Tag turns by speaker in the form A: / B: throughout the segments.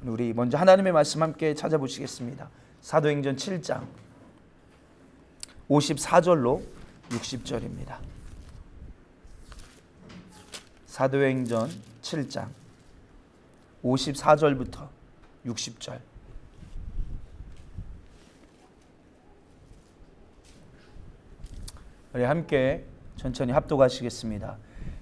A: 우리 먼저 하나님의 말씀 함께 찾아보시겠습니다. 사도행전 7장 54절로 60절입니다. 사도행전 7장 54절부터 60절. 우리 함께 천천히 합독하시겠습니다.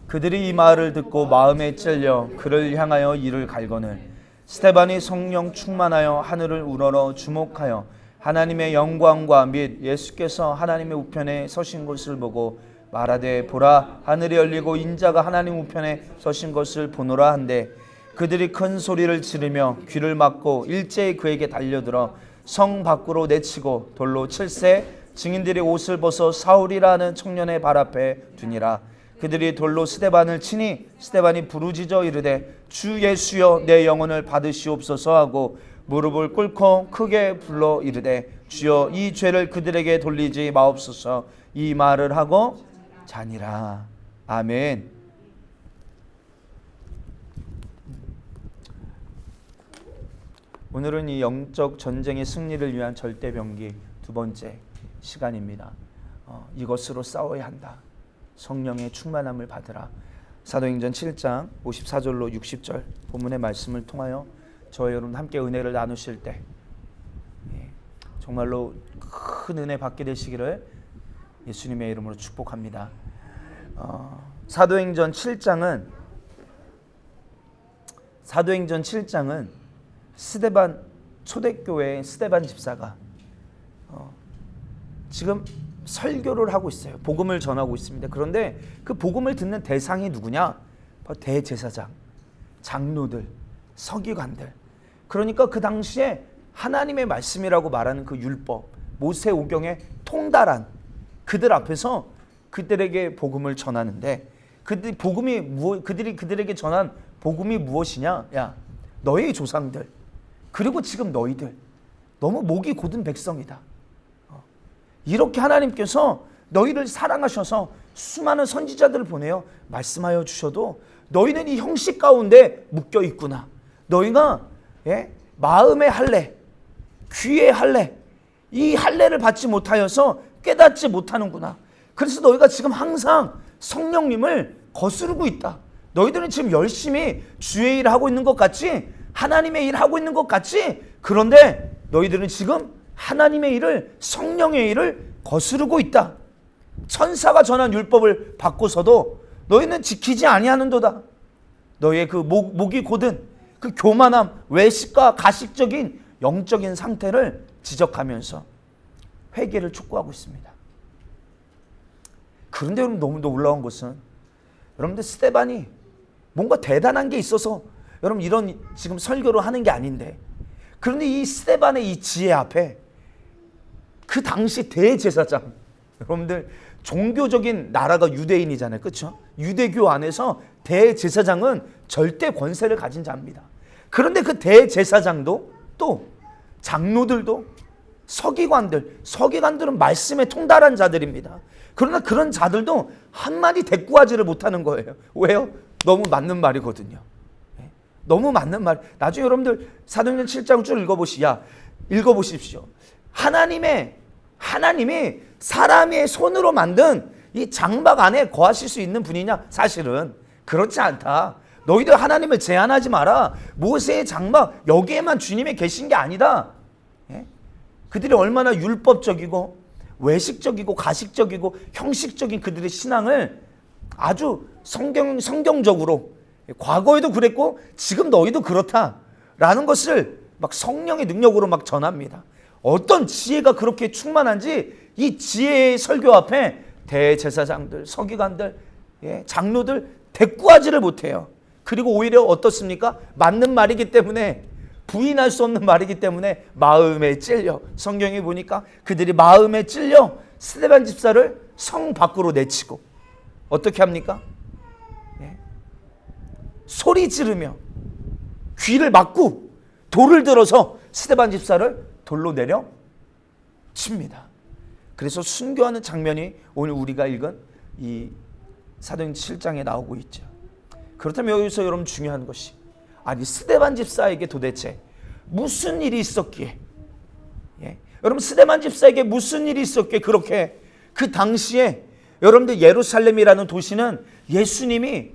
A: 그들이 이 말을 듣고 마음에 찔려 그를 향하여 이를 갈거늘 스데반이 성령 충만하여 하늘을 우러러 주목하여 하나님의 영광과 및 예수께서 하나님의 우편에 서신 것을 보고 말하되 보라 하늘이 열리고 인자가 하나님 우편에 서신 것을 보노라 한데 그들이 큰 소리를 지르며 귀를 막고 일제히 그에게 달려들어 성 밖으로 내치고 돌로 칠세 증인들이 옷을 벗어 사울이라는 청년의 발 앞에 두니라. 그들이 돌로 스데반을 치니 스데반이 부르짖어 이르되 주 예수여 내 영혼을 받으시옵소서 하고 무릎을 꿇고 크게 불러 이르되 주여 이 죄를 그들에게 돌리지 마옵소서 이 말을 하고 자니라. 아멘. 오늘은 이 영적 전쟁의 승리를 위한 절대병기 두 번째 시간입니다. 이것으로 싸워야 한다. 성령의 충만함을 받으라. 사도행전 7장 54절로 60절 본문의 말씀을 통하여 저와 여러분 함께 은혜를 나누실 때 정말로 큰 은혜 받게 되시기를 예수님의 이름으로 축복합니다. 사도행전 7장은 스데반 초대교회의 스데반 집사가 지금 설교를 하고 있어요. 복음을 전하고 있습니다. 그런데 그 복음을 듣는 대상이 누구냐? 바로 대제사장, 장로들, 서기관들. 그러니까 그 당시에 하나님의 말씀이라고 말하는 그 율법, 모세오경에 통달한 그들 앞에서 그들에게 복음을 전하는데 그들이 그들에게 전한 복음이 무엇이냐? 야, 너희 조상들 그리고 지금 너희들 너무 목이 곧은 백성이다. 이렇게 하나님께서 너희를 사랑하셔서 수많은 선지자들을 보내어 말씀하여 주셔도 너희는 이 형식 가운데 묶여 있구나. 너희가 마음의 할례, 귀의 할례, 이 할례를 받지 못하여서 깨닫지 못하는구나. 그래서 너희가 지금 항상 성령님을 거스르고 있다. 너희들은 지금 열심히 주의 일을 하고 있는 것 같지? 하나님의 일을 하고 있는 것 같지? 그런데 너희들은 지금 하나님의 일을, 성령의 일을 거스르고 있다. 천사가 전한 율법을 받고서도 너희는 지키지 아니하는도다. 너희의 그 목이 곧은 그 교만함, 외식과 가식적인 영적인 상태를 지적하면서 회개를 촉구하고 있습니다. 그런데 여러분 너무 놀라운 것은 여러분들 스데반이 뭔가 대단한 게 있어서 여러분 이런 지금 설교를 하는 게 아닌데 그런데 이 스데반의 이 지혜 앞에 그 당시 대제사장, 여러분들 종교적인 나라가 유대인이잖아요. 그렇죠? 유대교 안에서 대제사장은 절대 권세를 가진 자입니다. 그런데 그 대제사장도 또 장로들도 서기관들은 말씀에 통달한 자들입니다. 그러나 그런 자들도 한마디 대꾸하지를 못하는 거예요. 왜요? 너무 맞는 말이거든요. 너무 맞는 말. 나중에 여러분들 사도행전 7장 쭉 읽어보십시오. 하나님이 사람의 손으로 만든 이 장막 안에 거하실 수 있는 분이냐? 사실은 그렇지 않다. 너희들 하나님을 제한하지 마라. 모세의 장막 여기에만 주님이 계신 게 아니다. 그들이 얼마나 율법적이고 외식적이고 가식적이고 형식적인 그들의 신앙을 아주 성경적으로 과거에도 그랬고 지금 너희도 그렇다라는 것을 막 성령의 능력으로 막 전합니다. 어떤 지혜가 그렇게 충만한지 이 지혜의 설교 앞에 대제사장들, 서기관들, 장로들 대꾸하지를 못해요. 그리고 오히려 어떻습니까? 맞는 말이기 때문에 부인할 수 없는 말이기 때문에 마음에 찔려. 성경에 보니까 그들이 마음에 찔려 스데반 집사를 성 밖으로 내치고 어떻게 합니까? 소리 지르며 귀를 막고 돌을 들어서 스데반 집사를 돌로 내려 칩니다. 그래서 순교하는 장면이 오늘 우리가 읽은 이 사도행전 7장에 나오고 있죠. 그렇다면 여기서 여러분 중요한 것이 아니 스데반 집사에게 도대체 무슨 일이 있었기에, 예. 여러분 스데반 집사에게 무슨 일이 있었기에 그렇게 그 당시에 여러분들 예루살렘이라는 도시는 예수님이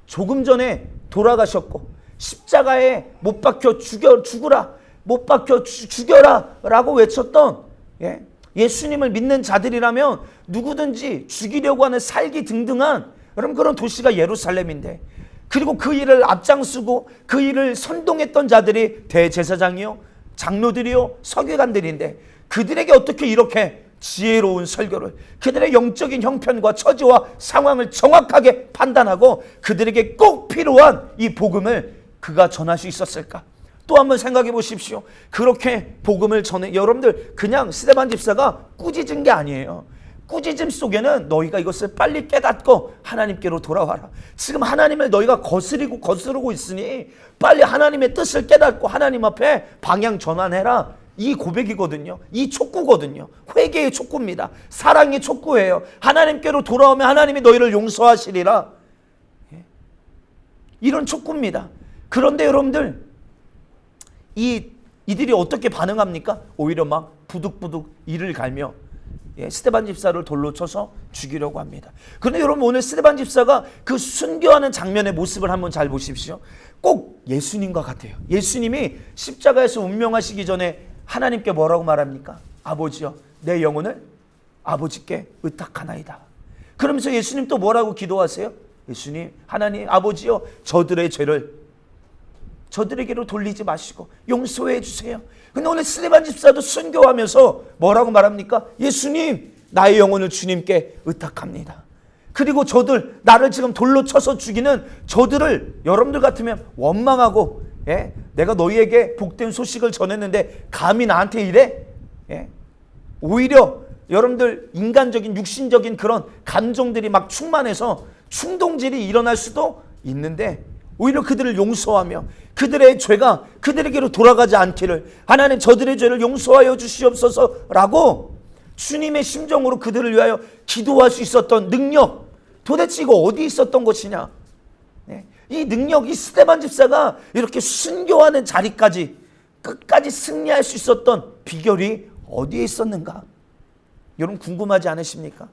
A: 조금 전에 돌아가셨고 십자가에 못 박혀 죽여라, 못 박혀 죽여라 라고 외쳤던, 예. 예수님을 믿는 자들이라면 누구든지 죽이려고 하는 살기 등등한 여러분 그런 도시가 예루살렘인데, 그리고 그 일을 앞장서고 그 일을 선동했던 자들이 대제사장이요, 장로들이요, 서기관들인데 그들에게 어떻게 이렇게 지혜로운 설교를, 그들의 영적인 형편과 처지와 상황을 정확하게 판단하고 그들에게 꼭 필요한 이 복음을 그가 전할 수 있었을까? 또 한번 생각해 보십시오. 그렇게 복음을 전해, 여러분들 그냥 스데반 집사가 꾸짖은 게 아니에요. 꾸짖음 속에는 너희가 이것을 빨리 깨닫고 하나님께로 돌아와라. 지금 하나님을 너희가 거스르고 있으니 빨리 하나님의 뜻을 깨닫고 하나님 앞에 방향 전환해라. 이 고백이거든요. 이 촉구거든요. 회개의 촉구입니다. 사랑의 촉구예요. 하나님께로 돌아오면 하나님이 너희를 용서하시리라. 이런 촉구입니다. 그런데 여러분들 이들이 어떻게 반응합니까? 오히려 막 부득부득 이를 갈며, 예, 스데반 집사를 돌로 쳐서 죽이려고 합니다. 그런데 여러분 오늘 스데반 집사가 그 순교하는 장면의 모습을 한번 잘 보십시오. 꼭 예수님과 같아요. 예수님이 십자가에서 운명하시기 전에 하나님께 뭐라고 말합니까? 아버지여, 내 영혼을 아버지께 의탁하나이다. 그러면서 예수님 또 뭐라고 기도하세요? 예수님, 하나님, 아버지여, 저들의 죄를 저들에게로 돌리지 마시고 용서해 주세요. 근데 오늘 스데반 집사도 순교하면서 뭐라고 말합니까? 예수님, 나의 영혼을 주님께 의탁합니다. 그리고 저들, 나를 지금 돌로 쳐서 죽이는 저들을 여러분들 같으면 원망하고, 예? 내가 너희에게 복된 소식을 전했는데 감히 나한테 이래? 예? 오히려 여러분들 인간적인 육신적인 그런 감정들이 막 충만해서 충동질이 일어날 수도 있는데, 오히려 그들을 용서하며 그들의 죄가 그들에게로 돌아가지 않기를, 하나님 저들의 죄를 용서하여 주시옵소서라고 주님의 심정으로 그들을 위하여 기도할 수 있었던 능력, 도대체 이거 어디 있었던 것이냐? 네. 이 능력, 이 스데반 집사가 이렇게 순교하는 자리까지 끝까지 승리할 수 있었던 비결이 어디에 있었는가? 여러분 궁금하지 않으십니까?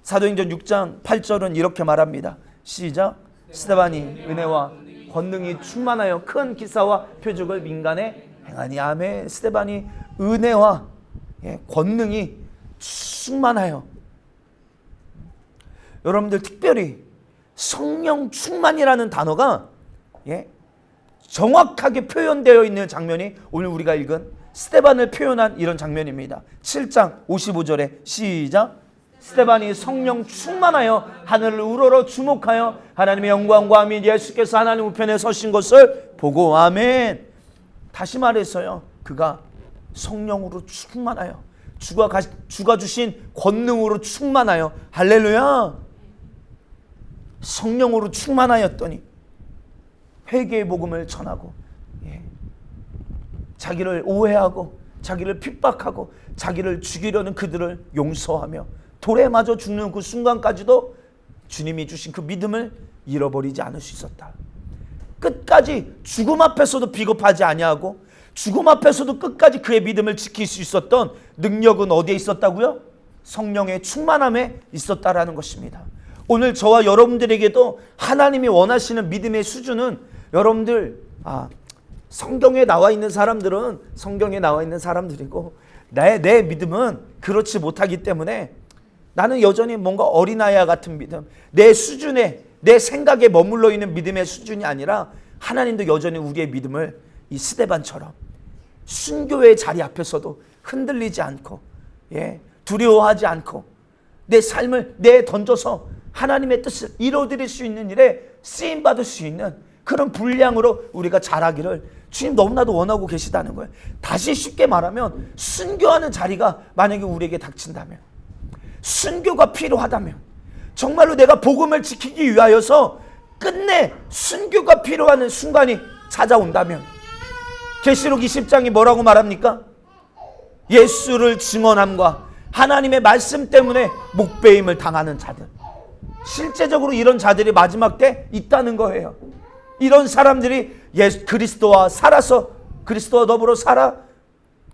A: 사도행전 6장 8절은 이렇게 말합니다. 시작. 스데반이 은혜와 권능이 충만하여 큰 기사와 표적을 민간에 행하니. 아멘. 스데반이 은혜와, 예, 권능이 충만하여. 여러분들 특별히 성령 충만이라는 단어가, 예, 정확하게 표현되어 있는 장면이 오늘 우리가 읽은 스데반을 표현한 이런 장면입니다. 7장 55절에 시작. 스데반이 성령 충만하여 하늘을 우러러 주목하여 하나님의 영광과 및 예수께서 하나님 우편에 서신 것을 보고. 아멘. 다시 말해서요, 그가 성령으로 충만하여, 주가 주신 권능으로 충만하여, 할렐루야, 성령으로 충만하였더니 회개의 복음을 전하고, 예, 자기를 오해하고 자기를 핍박하고 자기를 죽이려는 그들을 용서하며 돌에 맞아 죽는 그 순간까지도 주님이 주신 그 믿음을 잃어버리지 않을 수 있었다. 끝까지 죽음 앞에서도 비겁하지 아니하고 죽음 앞에서도 끝까지 그의 믿음을 지킬 수 있었던 능력은 어디에 있었다고요? 성령의 충만함에 있었다라는 것입니다. 오늘 저와 여러분들에게도 하나님이 원하시는 믿음의 수준은, 여러분들 성경에 나와 있는 사람들은 성경에 나와 있는 사람들이고 내 믿음은 그렇지 못하기 때문에 나는 여전히 뭔가 어린아이와 같은 믿음, 내 수준에, 내 생각에 머물러 있는 믿음의 수준이 아니라 하나님도 여전히 우리의 믿음을 이 스데반처럼 순교의 자리 앞에서도 흔들리지 않고, 예, 두려워하지 않고 내 삶을 내던져서 하나님의 뜻을 이루어드릴 수 있는 일에 쓰임받을 수 있는 그런 분량으로 우리가 자라기를 주님 너무나도 원하고 계시다는 거예요. 다시 쉽게 말하면 순교하는 자리가 만약에 우리에게 닥친다면, 순교가 필요하다면, 정말로 내가 복음을 지키기 위하여서 끝내 순교가 필요한 순간이 찾아온다면, 계시록 20장이 뭐라고 말합니까? 예수를 증언함과 하나님의 말씀 때문에 목배임을 당하는 자들, 실제적으로 이런 자들이 마지막 때 있다는 거예요. 이런 사람들이 예수 그리스도와 살아서 그리스도와 더불어 살아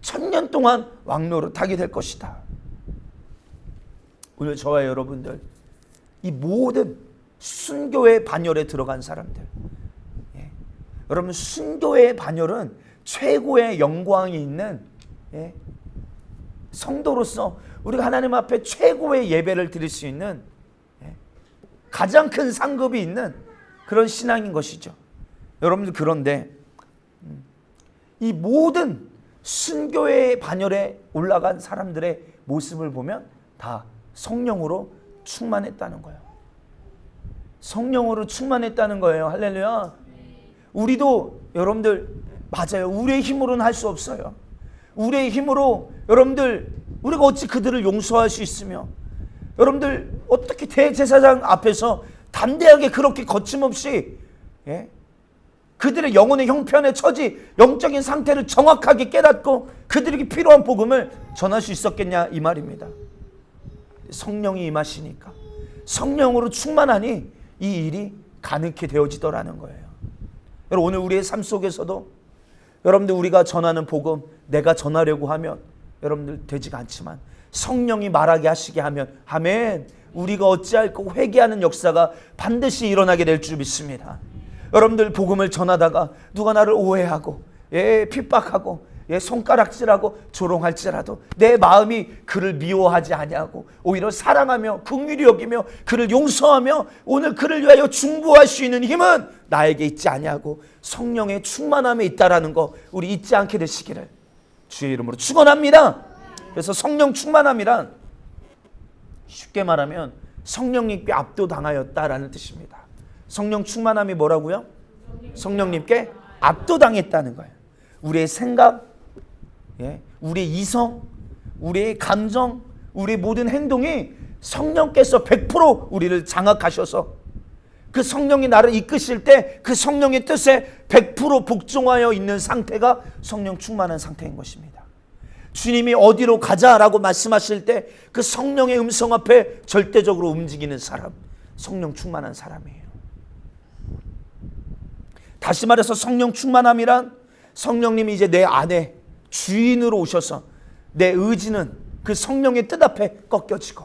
A: 1000년 동안 왕노릇하게 될 것이다. 오늘 저와 여러분들, 이 모든 순교의 반열에 들어간 사람들, 여러분, 순교의 반열은 최고의 영광이 있는 성도로서 우리가 하나님 앞에 최고의 예배를 드릴 수 있는 가장 큰 상급이 있는 그런 신앙인 것이죠. 여러분들, 그런데 이 모든 순교의 반열에 올라간 사람들의 모습을 보면 다 성령으로 충만했다는 거예요. 성령으로 충만했다는 거예요. 할렐루야. 우리도 여러분들, 맞아요. 우리의 힘으로는 할 수 없어요. 우리의 힘으로 여러분들, 우리가 어찌 그들을 용서할 수 있으며, 여러분들 어떻게 대제사장 앞에서 담대하게 그렇게 거침없이 그들의 영혼의 형편의 처지, 영적인 상태를 정확하게 깨닫고 그들에게 필요한 복음을 전할 수 있었겠냐, 이 말입니다. 성령이 임하시니까, 성령으로 충만하니 이 일이 가능케 되어지더라는 거예요. 여러분, 오늘 우리의 삶 속에서도 여러분들, 우리가 전하는 복음, 내가 전하려고 하면 여러분들 되지가 않지만 성령이 말하게 하시게 하면, 아멘, 우리가 어찌할꼬 회개하는 역사가 반드시 일어나게 될 줄 믿습니다. 여러분들, 복음을 전하다가 누가 나를 오해하고 핍박하고 손가락질하고 조롱할지라도 내 마음이 그를 미워하지 아니하고 오히려 사랑하며 긍휼히 여기며 그를 용서하며 오늘 그를 위하여 중보할 수 있는 힘은 나에게 있지 아니하고 성령의 충만함에 있다라는 거 우리 잊지 않게 되시기를 주의 이름으로 축원합니다. 그래서 성령 충만함이란 쉽게 말하면 성령님께 압도당하였다라는 뜻입니다. 성령 충만함이 뭐라고요? 성령님께 압도당했다는 거예요. 우리의 생각, 우리의 이성, 우리의 감정, 우리의 모든 행동이 성령께서 100% 우리를 장악하셔서 그 성령이 나를 이끄실 때 그 성령의 뜻에 100% 복종하여 있는 상태가 성령 충만한 상태인 것입니다. 주님이 어디로 가자라고 말씀하실 때 그 성령의 음성 앞에 절대적으로 움직이는 사람, 성령 충만한 사람이에요. 다시 말해서 성령 충만함이란 성령님이 이제 내 안에 주인으로 오셔서 내 의지는 그 성령의 뜻 앞에 꺾여지고,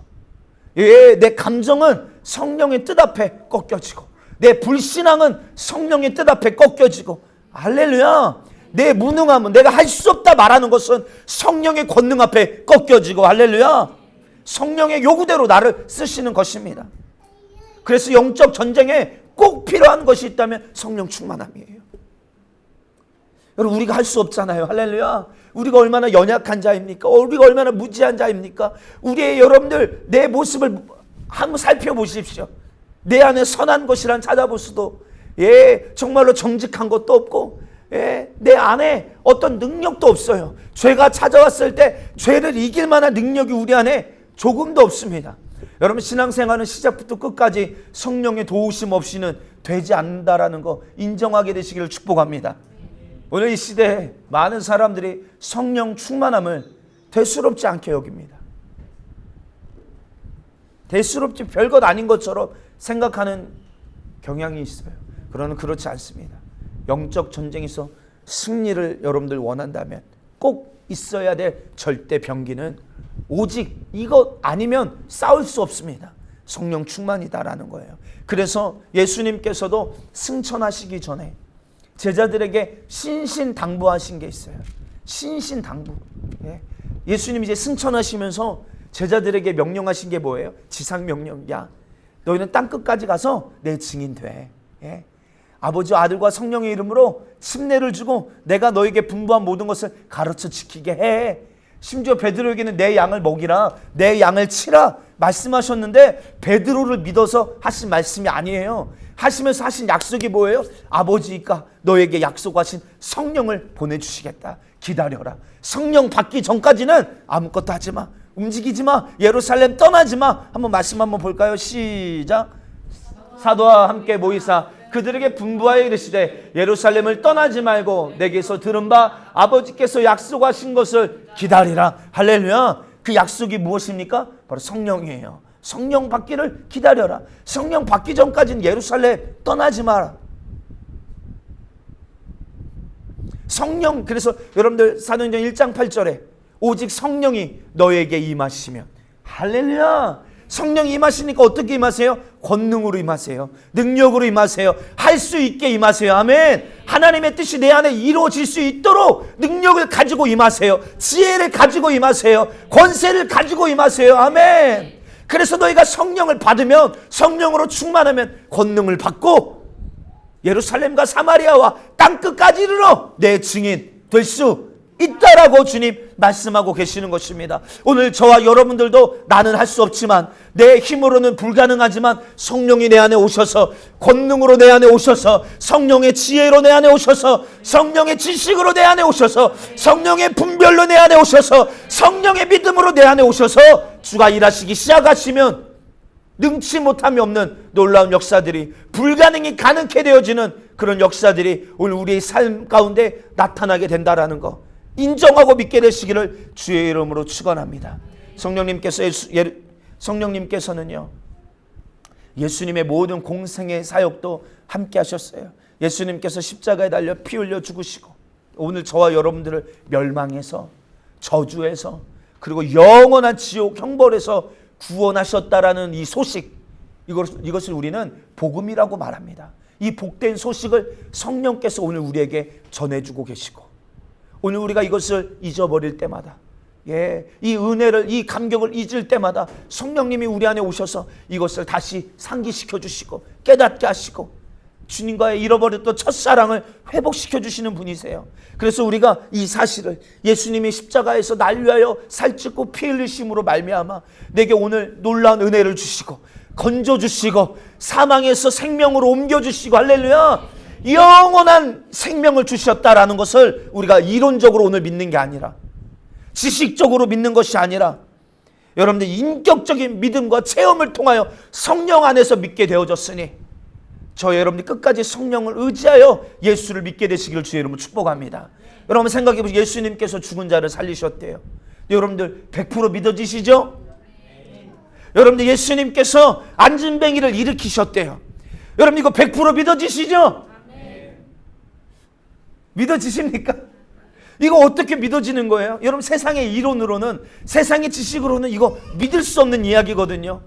A: 내 감정은 성령의 뜻 앞에 꺾여지고, 내 불신앙은 성령의 뜻 앞에 꺾여지고, 할렐루야. 내 무능함은, 내가 할 수 없다 말하는 것은 성령의 권능 앞에 꺾여지고, 할렐루야. 성령의 요구대로 나를 쓰시는 것입니다. 그래서 영적 전쟁에 꼭 필요한 것이 있다면 성령 충만함이에요. 여러분, 우리가 할 수 없잖아요. 할렐루야. 우리가 얼마나 연약한 자입니까? 우리가 얼마나 무지한 자입니까? 우리의 여러분들, 내 모습을 한번 살펴보십시오. 내 안에 선한 것이란 찾아볼 수도, 정말로 정직한 것도 없고, 내 안에 어떤 능력도 없어요. 죄가 찾아왔을 때 죄를 이길 만한 능력이 우리 안에 조금도 없습니다. 여러분, 신앙생활은 시작부터 끝까지 성령의 도우심 없이는 되지 않는다라는 거 인정하게 되시기를 축복합니다. 오늘 이 시대에 많은 사람들이 성령 충만함을 대수롭지 않게 여깁니다. 대수롭지 별것 아닌 것처럼 생각하는 경향이 있어요. 그러나 그렇지 않습니다. 영적 전쟁에서 승리를 여러분들 원한다면 꼭 있어야 될 절대 병기는 오직 이것 아니면 싸울 수 없습니다. 성령 충만이다라는 거예요. 그래서 예수님께서도 승천하시기 전에 제자들에게 신신당부하신 게 있어요. 신신당부. 예수님이 이제 승천하시면서 제자들에게 명령하신 게 뭐예요? 지상명령이야. 너희는 땅끝까지 가서 내 증인 돼. 아버지와 아들과 성령의 이름으로 침례를 주고 내가 너에게 분부한 모든 것을 가르쳐 지키게 해. 심지어 베드로에게는 내 양을 먹이라, 내 양을 치라 말씀하셨는데 베드로를 믿어서 하신 말씀이 아니에요. 하시면서 하신 약속이 뭐예요? 아버지가 너에게 약속하신 성령을 보내주시겠다. 기다려라. 성령 받기 전까지는 아무것도 하지 마. 움직이지 마. 예루살렘 떠나지 마. 한번 말씀 한번 볼까요? 시작. 사도와 함께 모이사 그들에게 분부하여 이르시되 예루살렘을 떠나지 말고 내게서 들은 바 아버지께서 약속하신 것을 기다리라. 할렐루야. 그 약속이 무엇입니까? 바로 성령이에요. 성령 받기를 기다려라. 성령 받기 전까지는 예루살렘 떠나지 마라. 성령, 그래서 여러분들 사도행전 1장 8절에 오직 성령이 너에게 임하시면, 할렐루야, 성령이 임하시니까 어떻게 임하세요? 권능으로 임하세요. 능력으로 임하세요. 할 수 있게 임하세요. 아멘. 하나님의 뜻이 내 안에 이루어질 수 있도록 능력을 가지고 임하세요. 지혜를 가지고 임하세요. 권세를 가지고 임하세요. 아멘. 그래서 너희가 성령을 받으면, 성령으로 충만하면 권능을 받고 예루살렘과 사마리아와 땅끝까지 이르러 내 증인 될 수 있다라고 주님 말씀하고 계시는 것입니다. 오늘 저와 여러분들도 나는 할 수 없지만, 내 힘으로는 불가능하지만 성령이 내 안에 오셔서, 권능으로 내 안에 오셔서, 성령의 지혜로 내 안에 오셔서, 성령의 지식으로 내 안에 오셔서, 성령의 분별로 내 안에 오셔서, 성령의 믿음으로 내 안에 오셔서 주가 일하시기 시작하시면 능치 못함이 없는 놀라운 역사들이, 불가능이 가능케 되어지는 그런 역사들이 오늘 우리의 삶 가운데 나타나게 된다라는 거 인정하고 믿게 되시기를 주의 이름으로 축원합니다. 성령님께서는요, 예수님의 모든 공생의 사역도 함께 하셨어요. 예수님께서 십자가에 달려 피 흘려 죽으시고 오늘 저와 여러분들을 멸망해서, 저주해서, 그리고 영원한 지옥 형벌에서 구원하셨다라는 이 소식, 이것을 우리는 복음이라고 말합니다. 이 복된 소식을 성령께서 오늘 우리에게 전해주고 계시고, 오늘 우리가 이것을 잊어버릴 때마다, 이 은혜를, 이 감격을 잊을 때마다 성령님이 우리 안에 오셔서 이것을 다시 상기시켜 주시고 깨닫게 하시고 주님과의 잃어버렸던 첫사랑을 회복시켜 주시는 분이세요. 그래서 우리가 이 사실을, 예수님이 십자가에서 날 위하여 살ጭ고 피 흘리심으로 말미암아 내게 오늘 놀라운 은혜를 주시고 건져주시고 사망에서 생명으로 옮겨주시고, 할렐루야, 영원한 생명을 주셨다라는 것을 우리가 이론적으로 오늘 믿는 게 아니라, 지식적으로 믿는 것이 아니라, 여러분들 인격적인 믿음과 체험을 통하여 성령 안에서 믿게 되어졌으니, 저 여러분들 끝까지 성령을 의지하여 예수를 믿게 되시기를 주의 이름으로 축복합니다. 여러분 생각해 보시고, 예수님께서 죽은 자를 살리셨대요. 여러분들 100% 믿어지시죠? 여러분들 예수님께서 안진뱅이를 일으키셨대요. 여러분 이거 100% 믿어지시죠? 믿어지십니까? 이거 어떻게 믿어지는 거예요? 여러분 세상의 이론으로는, 세상의 지식으로는 이거 믿을 수 없는 이야기거든요.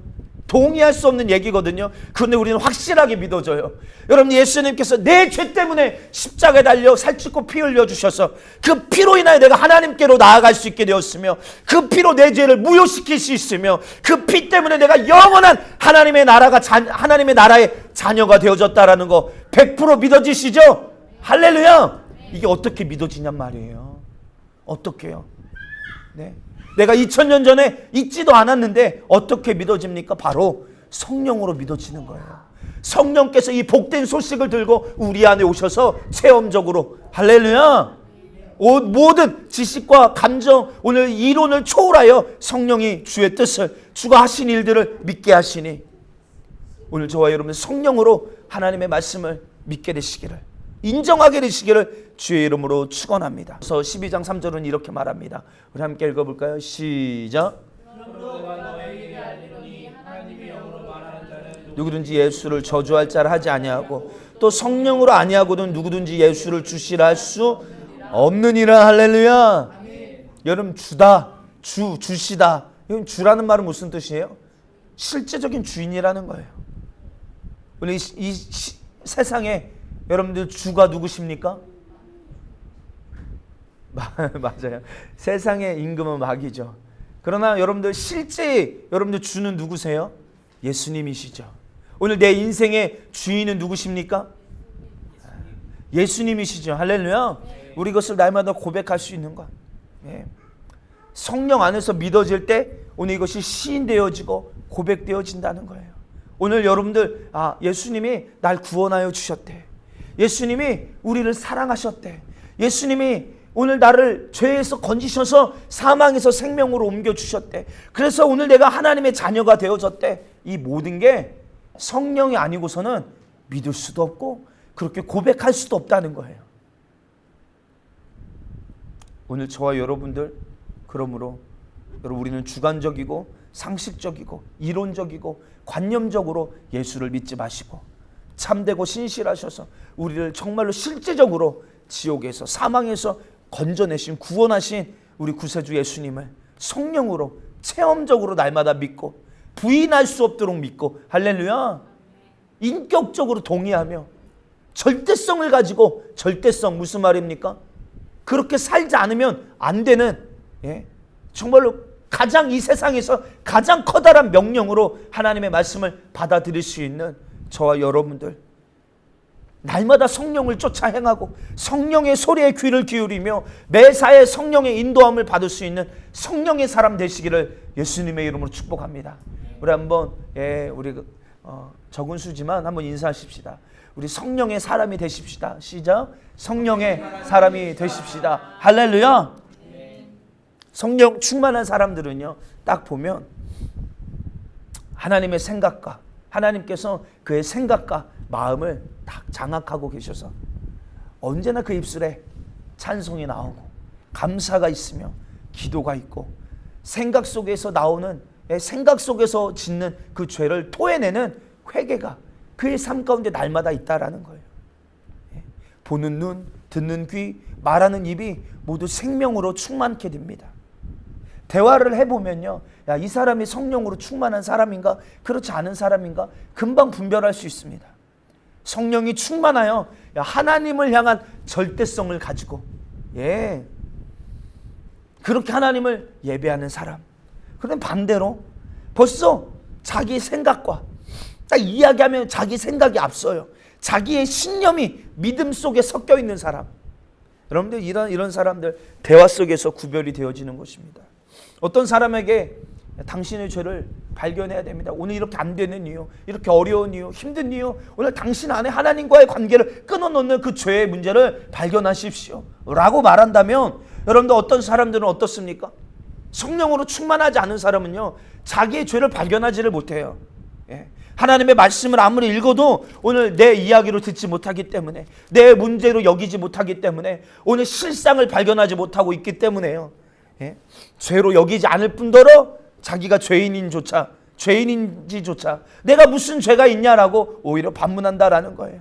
A: 동의할 수 없는 얘기거든요. 그런데 우리는 확실하게 믿어져요. 여러분 예수님께서 내 죄 때문에 십자가에 달려 살ጭ고 피 흘려 주셔서 그 피로 인하여 내가 하나님께로 나아갈 수 있게 되었으며, 그 피로 내 죄를 무효시킬 수 있으며, 그 피 때문에 내가 영원한 하나님의 나라의 자녀가 되어졌다라는 거 100% 믿어지시죠? 할렐루야. 이게 어떻게 믿어지냔 말이에요. 어떻게요? 네. 내가 2000년 전에 있지도 않았는데 어떻게 믿어집니까? 바로 성령으로 믿어지는 거예요. 성령께서 이 복된 소식을 들고 우리 안에 오셔서 체험적으로, 할렐루야, 모든 지식과 감정, 오늘 이론을 초월하여 성령이 주의 뜻을, 주가 하신 일들을 믿게 하시니, 오늘 저와 여러분 성령으로 하나님의 말씀을 믿게 되시기를, 인정하게 되시기를 주의 이름으로 축원합니다. 그래서 12장 3절은 이렇게 말합니다. 우리 함께 읽어볼까요? 시작. 누구든지 예수를 저주할 자를 하지 아니하고 또 성령으로 아니하고는 누구든지 예수를 주시라 할 수 없느니라. 할렐루야. 여러분 주다, 주시다, 이건 주라는 말은 무슨 뜻이에요? 실제적인 주인이라는 거예요. 우리 이 세상에 여러분들 주가 누구십니까? 맞아요. 세상의 임금은 마귀죠. 그러나 여러분들 실제 여러분들 주는 누구세요? 예수님이시죠. 오늘 내 인생의 주인은 누구십니까? 예수님이시죠. 할렐루야. 우리 이것을 날마다 고백할 수 있는 것. 성령 안에서 믿어질 때 오늘 이것이 시인되어지고 고백되어진다는 거예요. 오늘 여러분들 예수님이 날 구원하여 주셨대. 예수님이 우리를 사랑하셨대. 예수님이 오늘 나를 죄에서 건지셔서 사망에서 생명으로 옮겨주셨대. 그래서 오늘 내가 하나님의 자녀가 되어졌대. 이 모든 게 성령이 아니고서는 믿을 수도 없고 그렇게 고백할 수도 없다는 거예요. 오늘 저와 여러분들, 그러므로 여러분 우리는 주관적이고 상식적이고 이론적이고 관념적으로 예수를 믿지 마시고 참되고 신실하셔서 우리를 정말로 실제적으로 지옥에서 사망에서 건져내신 구원하신 우리 구세주 예수님을 성령으로 체험적으로 날마다 믿고 부인할 수 없도록 믿고 할렐루야 인격적으로 동의하며 절대성을 가지고 절대성 무슨 말입니까? 그렇게 살지 않으면 안 되는 정말로 가장 이 세상에서 가장 커다란 명령으로 하나님의 말씀을 받아들일 수 있는 저와 여러분들 날마다 성령을 쫓아 행하고 성령의 소리에 귀를 기울이며 매사에 성령의 인도함을 받을 수 있는 성령의 사람 되시기를 예수님의 이름으로 축복합니다. 우리 한번 우리 적은 수지만 한번 인사하십시다. 우리 성령의 사람이 되십시다. 시작. 성령의 사람이 되십시다. 할렐루야. 성령 충만한 사람들은요 딱 보면 하나님의 생각과 하나님께서 그의 생각과 마음을 딱 장악하고 계셔서 언제나 그 입술에 찬송이 나오고 감사가 있으며 기도가 있고 생각 속에서 나오는 생각 속에서 짓는 그 죄를 토해내는 회개가 그의 삶 가운데 날마다 있다라는 거예요. 보는 눈, 듣는 귀, 말하는 입이 모두 생명으로 충만케 됩니다. 대화를 해보면요, 야, 이 사람이 성령으로 충만한 사람인가 그렇지 않은 사람인가 금방 분별할 수 있습니다. 성령이 충만하여 하나님을 향한 절대성을 가지고 그렇게 하나님을 예배하는 사람. 그런데 반대로 벌써 자기 생각과 딱 이야기하면 자기 생각이 앞서요. 자기의 신념이 믿음 속에 섞여 있는 사람. 여러분들 이런 사람들 대화 속에서 구별이 되어지는 것입니다. 어떤 사람에게 당신의 죄를 발견해야 됩니다. 오늘 이렇게 안 되는 이유, 이렇게 어려운 이유, 힘든 이유, 오늘 당신 안에 하나님과의 관계를 끊어놓는 그 죄의 문제를 발견하십시오 라고 말한다면 여러분들 어떤 사람들은 어떻습니까? 성령으로 충만하지 않은 사람은요 자기의 죄를 발견하지를 못해요. 하나님의 말씀을 아무리 읽어도 오늘 내 이야기로 듣지 못하기 때문에 내 문제로 여기지 못하기 때문에 오늘 실상을 발견하지 못하고 있기 때문에요. 죄로 여기지 않을 뿐더러 자기가 죄인인지조차 내가 무슨 죄가 있냐라고 오히려 반문한다라는 거예요.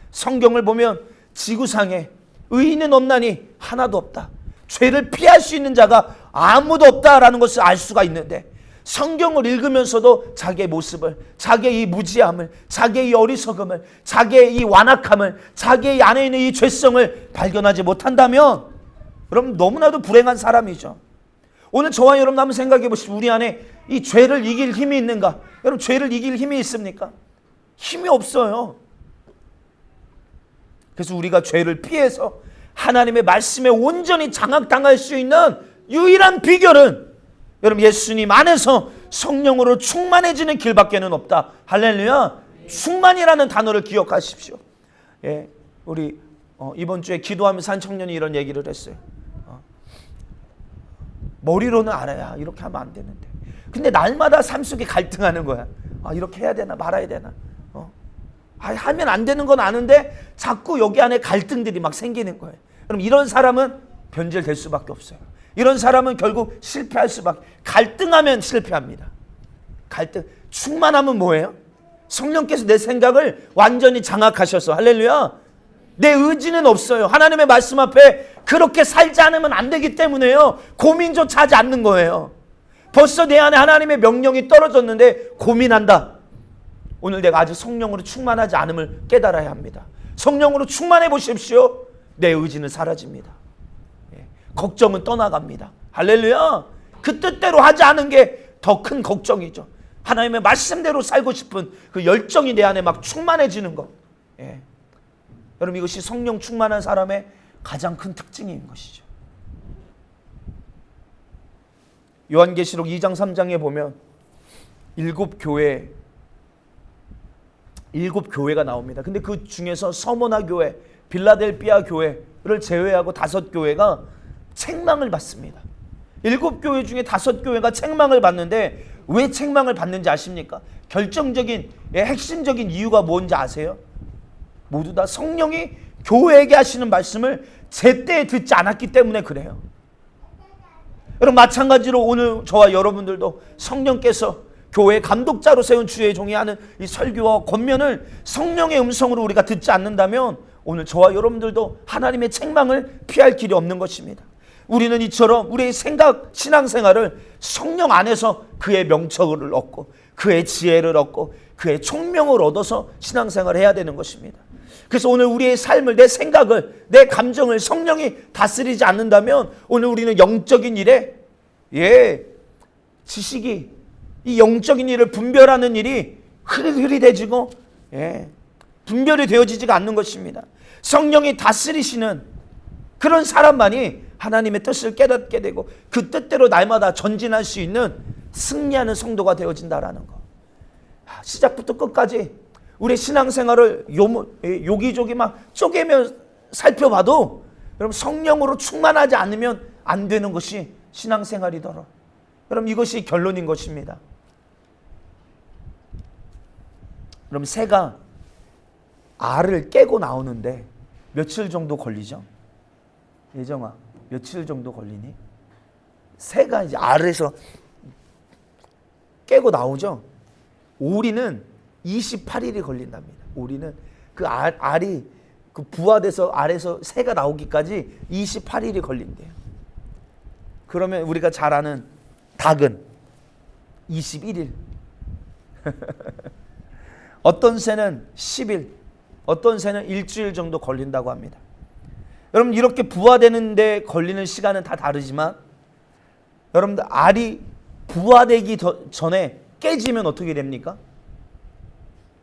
A: 성경을 보면 지구상에 의인은 없나니 하나도 없다. 죄를 피할 수 있는 자가 아무도 없다라는 것을 알 수가 있는데 성경을 읽으면서도 자기의 모습을, 자기의 이 무지함을, 자기의 이 어리석음을, 자기의 이 완악함을, 자기의 안에 있는 이 죄성을 발견하지 못한다면 그럼 너무나도 불행한 사람이죠. 오늘 저와 여러분 한번 생각해 보십시오. 우리 안에 이 죄를 이길 힘이 있는가? 여러분 죄를 이길 힘이 있습니까? 힘이 없어요. 그래서 우리가 죄를 피해서 하나님의 말씀에 온전히 장악당할 수 있는 유일한 비결은 여러분 예수님 안에서 성령으로 충만해지는 길밖에는 없다. 할렐루야. 충만이라는 단어를 기억하십시오. 우리 이번 주에 기도하면서 한 청년이 이런 얘기를 했어요. 머리로는 알아야 이렇게 하면 안 되는데 근데 날마다 삶 속에 갈등하는 거야. 이렇게 해야 되나 말아야 되나 하면 안 되는 건 아는데 자꾸 여기 안에 갈등들이 막 생기는 거예요. 그럼 이런 사람은 변질될 수밖에 없어요. 이런 사람은 결국 실패할 수밖에. 갈등하면 실패합니다. 충만하면 뭐예요? 성령께서 내 생각을 완전히 장악하셔서 할렐루야 내 의지는 없어요. 하나님의 말씀 앞에 그렇게 살지 않으면 안 되기 때문에요. 고민조차 하지 않는 거예요. 벌써 내 안에 하나님의 명령이 떨어졌는데 고민한다. 오늘 내가 아직 성령으로 충만하지 않음을 깨달아야 합니다. 성령으로 충만해 보십시오. 내 의지는 사라집니다. 걱정은 떠나갑니다. 할렐루야. 그 뜻대로 하지 않은 게 더 큰 걱정이죠. 하나님의 말씀대로 살고 싶은 그 열정이 내 안에 막 충만해지는 것. 여러분 이것이 성령 충만한 사람의 가장 큰 특징인 것이죠. 요한계시록 2장 3장에 보면 7교회가 나옵니다. 근데 그 중에서 서머나 교회, 빌라델비아 교회를 제외하고 5교회가 책망을 받습니다. 7교회 중에 5교회가 책망을 받는데 왜 책망을 받는지 아십니까? 결정적인 핵심적인 이유가 뭔지 아세요? 모두 다 성령이 교회에게 하시는 말씀을 제때에 듣지 않았기 때문에 그래요. 여러분 마찬가지로 오늘 저와 여러분들도 성령께서 교회 감독자로 세운 주의 종이 하는 이 설교와 권면을 성령의 음성으로 우리가 듣지 않는다면 오늘 저와 여러분들도 하나님의 책망을 피할 길이 없는 것입니다. 우리는 이처럼 우리의 생각, 신앙생활을 성령 안에서 그의 명철을 얻고 그의 지혜를 얻고 그의 총명을 얻어서 신앙생활을 해야 되는 것입니다. 그래서 오늘 우리의 삶을, 내 생각을, 내 감정을 성령이 다스리지 않는다면 오늘 우리는 영적인 일에 지식이, 이 영적인 일을 분별하는 일이 흐릿흐릿해지고 분별이 되어지지가 않는 것입니다. 성령이 다스리시는 그런 사람만이 하나님의 뜻을 깨닫게 되고 그 뜻대로 날마다 전진할 수 있는 승리하는 성도가 되어진다라는 거. 시작부터 끝까지 우리 신앙생활을 요기조기 막 쪼개며 살펴봐도 여러분 성령으로 충만하지 않으면 안 되는 것이 신앙생활이더라. 여러분 이것이 결론인 것입니다. 그럼 새가 알을 깨고 나오는데 며칠 정도 걸리죠? 예정아, 며칠 정도 걸리니? 새가 이제 알에서 깨고 나오죠? 오리는 28일이 걸린답니다. 오리는 그 알이 그 부화돼서 알에서 새가 나오기까지 28일이 걸린대요. 그러면 우리가 잘 아는 닭은 21일. 어떤 새는 10일, 어떤 새는 일주일 정도 걸린다고 합니다. 여러분 이렇게 부화되는데 걸리는 시간은 다 다르지만 여러분들 알이 부화되기 전에 깨지면 어떻게 됩니까?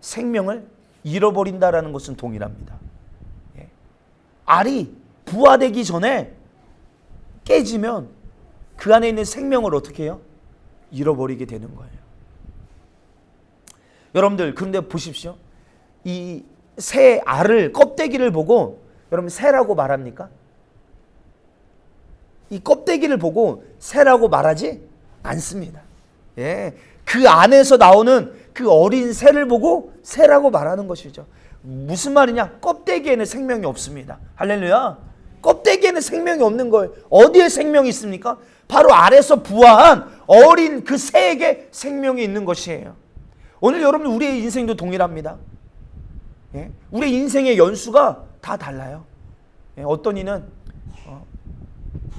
A: 생명을 잃어버린다라는 것은 동일합니다. 알이 부화되기 전에 깨지면 그 안에 있는 생명을 어떻게 해요? 잃어버리게 되는 거예요. 여러분들 그런데 보십시오. 이 새 알을 껍데기를 보고 여러분 새라고 말합니까? 이 껍데기를 보고 새라고 말하지 않습니다. 그 안에서 나오는 그 어린 새를 보고 새라고 말하는 것이죠. 무슨 말이냐? 껍데기에는 생명이 없습니다. 할렐루야. 껍데기에는 생명이 없는 거예요. 어디에 생명이 있습니까? 바로 알에서 부화한 어린 그 새에게 생명이 있는 것이에요. 오늘 여러분 우리의 인생도 동일합니다. 우리의 인생의 연수가 다 달라요. 어떤 이는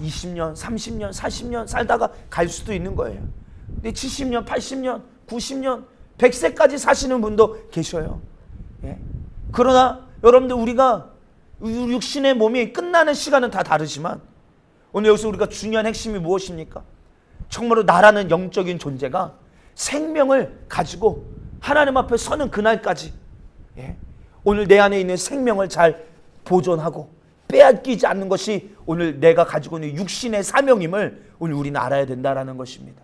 A: 20년, 30년, 40년 살다가 갈 수도 있는 거예요. 근데 70년, 80년, 90년, 100세까지 사시는 분도 계셔요. 그러나 여러분들 우리가 육신의 몸이 끝나는 시간은 다 다르지만 오늘 여기서 우리가 중요한 핵심이 무엇입니까? 정말로 나라는 영적인 존재가 생명을 가지고 하나님 앞에 서는 그날까지 오늘 내 안에 있는 생명을 잘 보존하고 빼앗기지 않는 것이 오늘 내가 가지고 있는 육신의 사명임을 오늘 우리는 알아야 된다는 것입니다.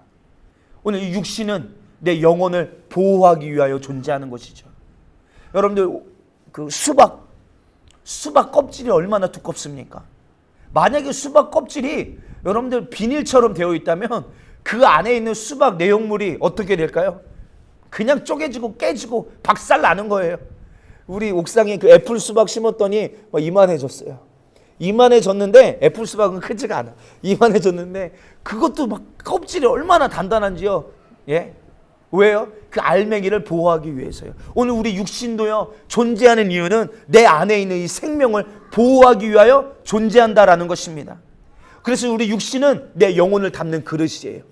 A: 오늘 이 육신은 내 영혼을 보호하기 위하여 존재하는 것이죠. 여러분들 그 수박 껍질이 얼마나 두껍습니까? 만약에 수박 껍질이 여러분들 비닐처럼 되어 있다면 그 안에 있는 수박 내용물이 어떻게 될까요? 그냥 쪼개지고 깨지고 박살 나는 거예요. 우리 옥상에 그 애플 수박 심었더니 이만해졌어요. 이만해졌는데 애플 수박은 크지가 않아. 이만해졌는데 그것도 막 껍질이 얼마나 단단한지요. 왜요? 그 알맹이를 보호하기 위해서요. 오늘 우리 육신도요 존재하는 이유는 내 안에 있는 이 생명을 보호하기 위하여 존재한다라는 것입니다. 그래서 우리 육신은 내 영혼을 담는 그릇이에요.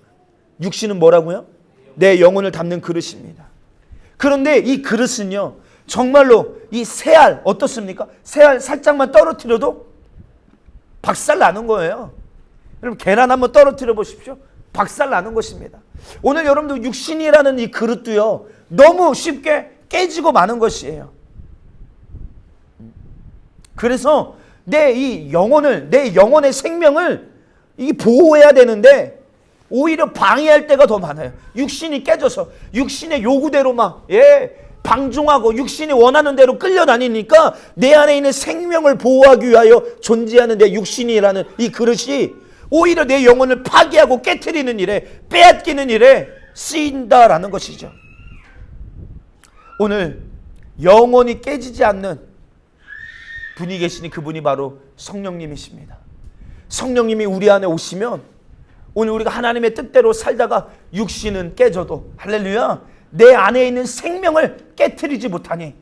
A: 육신은 뭐라고요? 내 영혼을 담는 그릇입니다. 그런데 이 그릇은요 정말로 이 새알 어떻습니까? 새알 살짝만 떨어뜨려도 박살 나는 거예요. 여러분 계란 한번 떨어뜨려 보십시오. 박살 나는 것입니다. 오늘 여러분들 육신이라는 이 그릇도요 너무 쉽게 깨지고 마는 것이에요. 그래서 내 이 영혼을, 내 영혼의 생명을 이 보호해야 되는데 오히려 방해할 때가 더 많아요. 육신이 깨져서 육신의 요구대로 막 방종하고 육신이 원하는 대로 끌려다니니까 내 안에 있는 생명을 보호하기 위하여 존재하는 내 육신이라는 이 그릇이 오히려 내 영혼을 파괴하고 깨트리는 일에 빼앗기는 일에 쓰인다라는 것이죠. 오늘 영혼이 깨지지 않는 분이 계시니 그분이 바로 성령님이십니다. 성령님이 우리 안에 오시면 오늘 우리가 하나님의 뜻대로 살다가 육신은 깨져도 할렐루야 내 안에 있는 생명을 깨트리지 못하니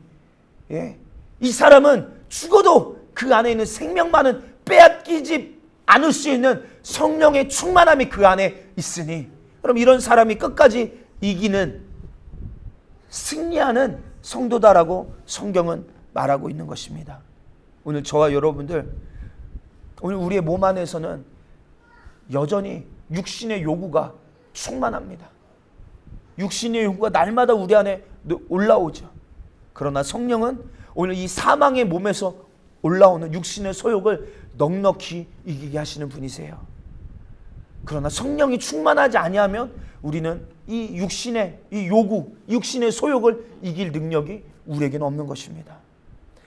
A: 이 사람은 죽어도 그 안에 있는 생명만은 빼앗기지 않을 수 있는 성령의 충만함이 그 안에 있으니, 그럼 이런 사람이 끝까지 이기는, 승리하는 성도다라고 성경은 말하고 있는 것입니다. 오늘 저와 여러분들, 오늘 우리의 몸 안에서는 여전히 육신의 요구가 충만합니다. 육신의 요구가 날마다 우리 안에 올라오죠. 그러나 성령은 오늘 이 사망의 몸에서 올라오는 육신의 소욕을 넉넉히 이기게 하시는 분이세요. 그러나 성령이 충만하지 아니하면 우리는 이 육신의 이 요구, 육신의 소욕을 이길 능력이 우리에게는 없는 것입니다.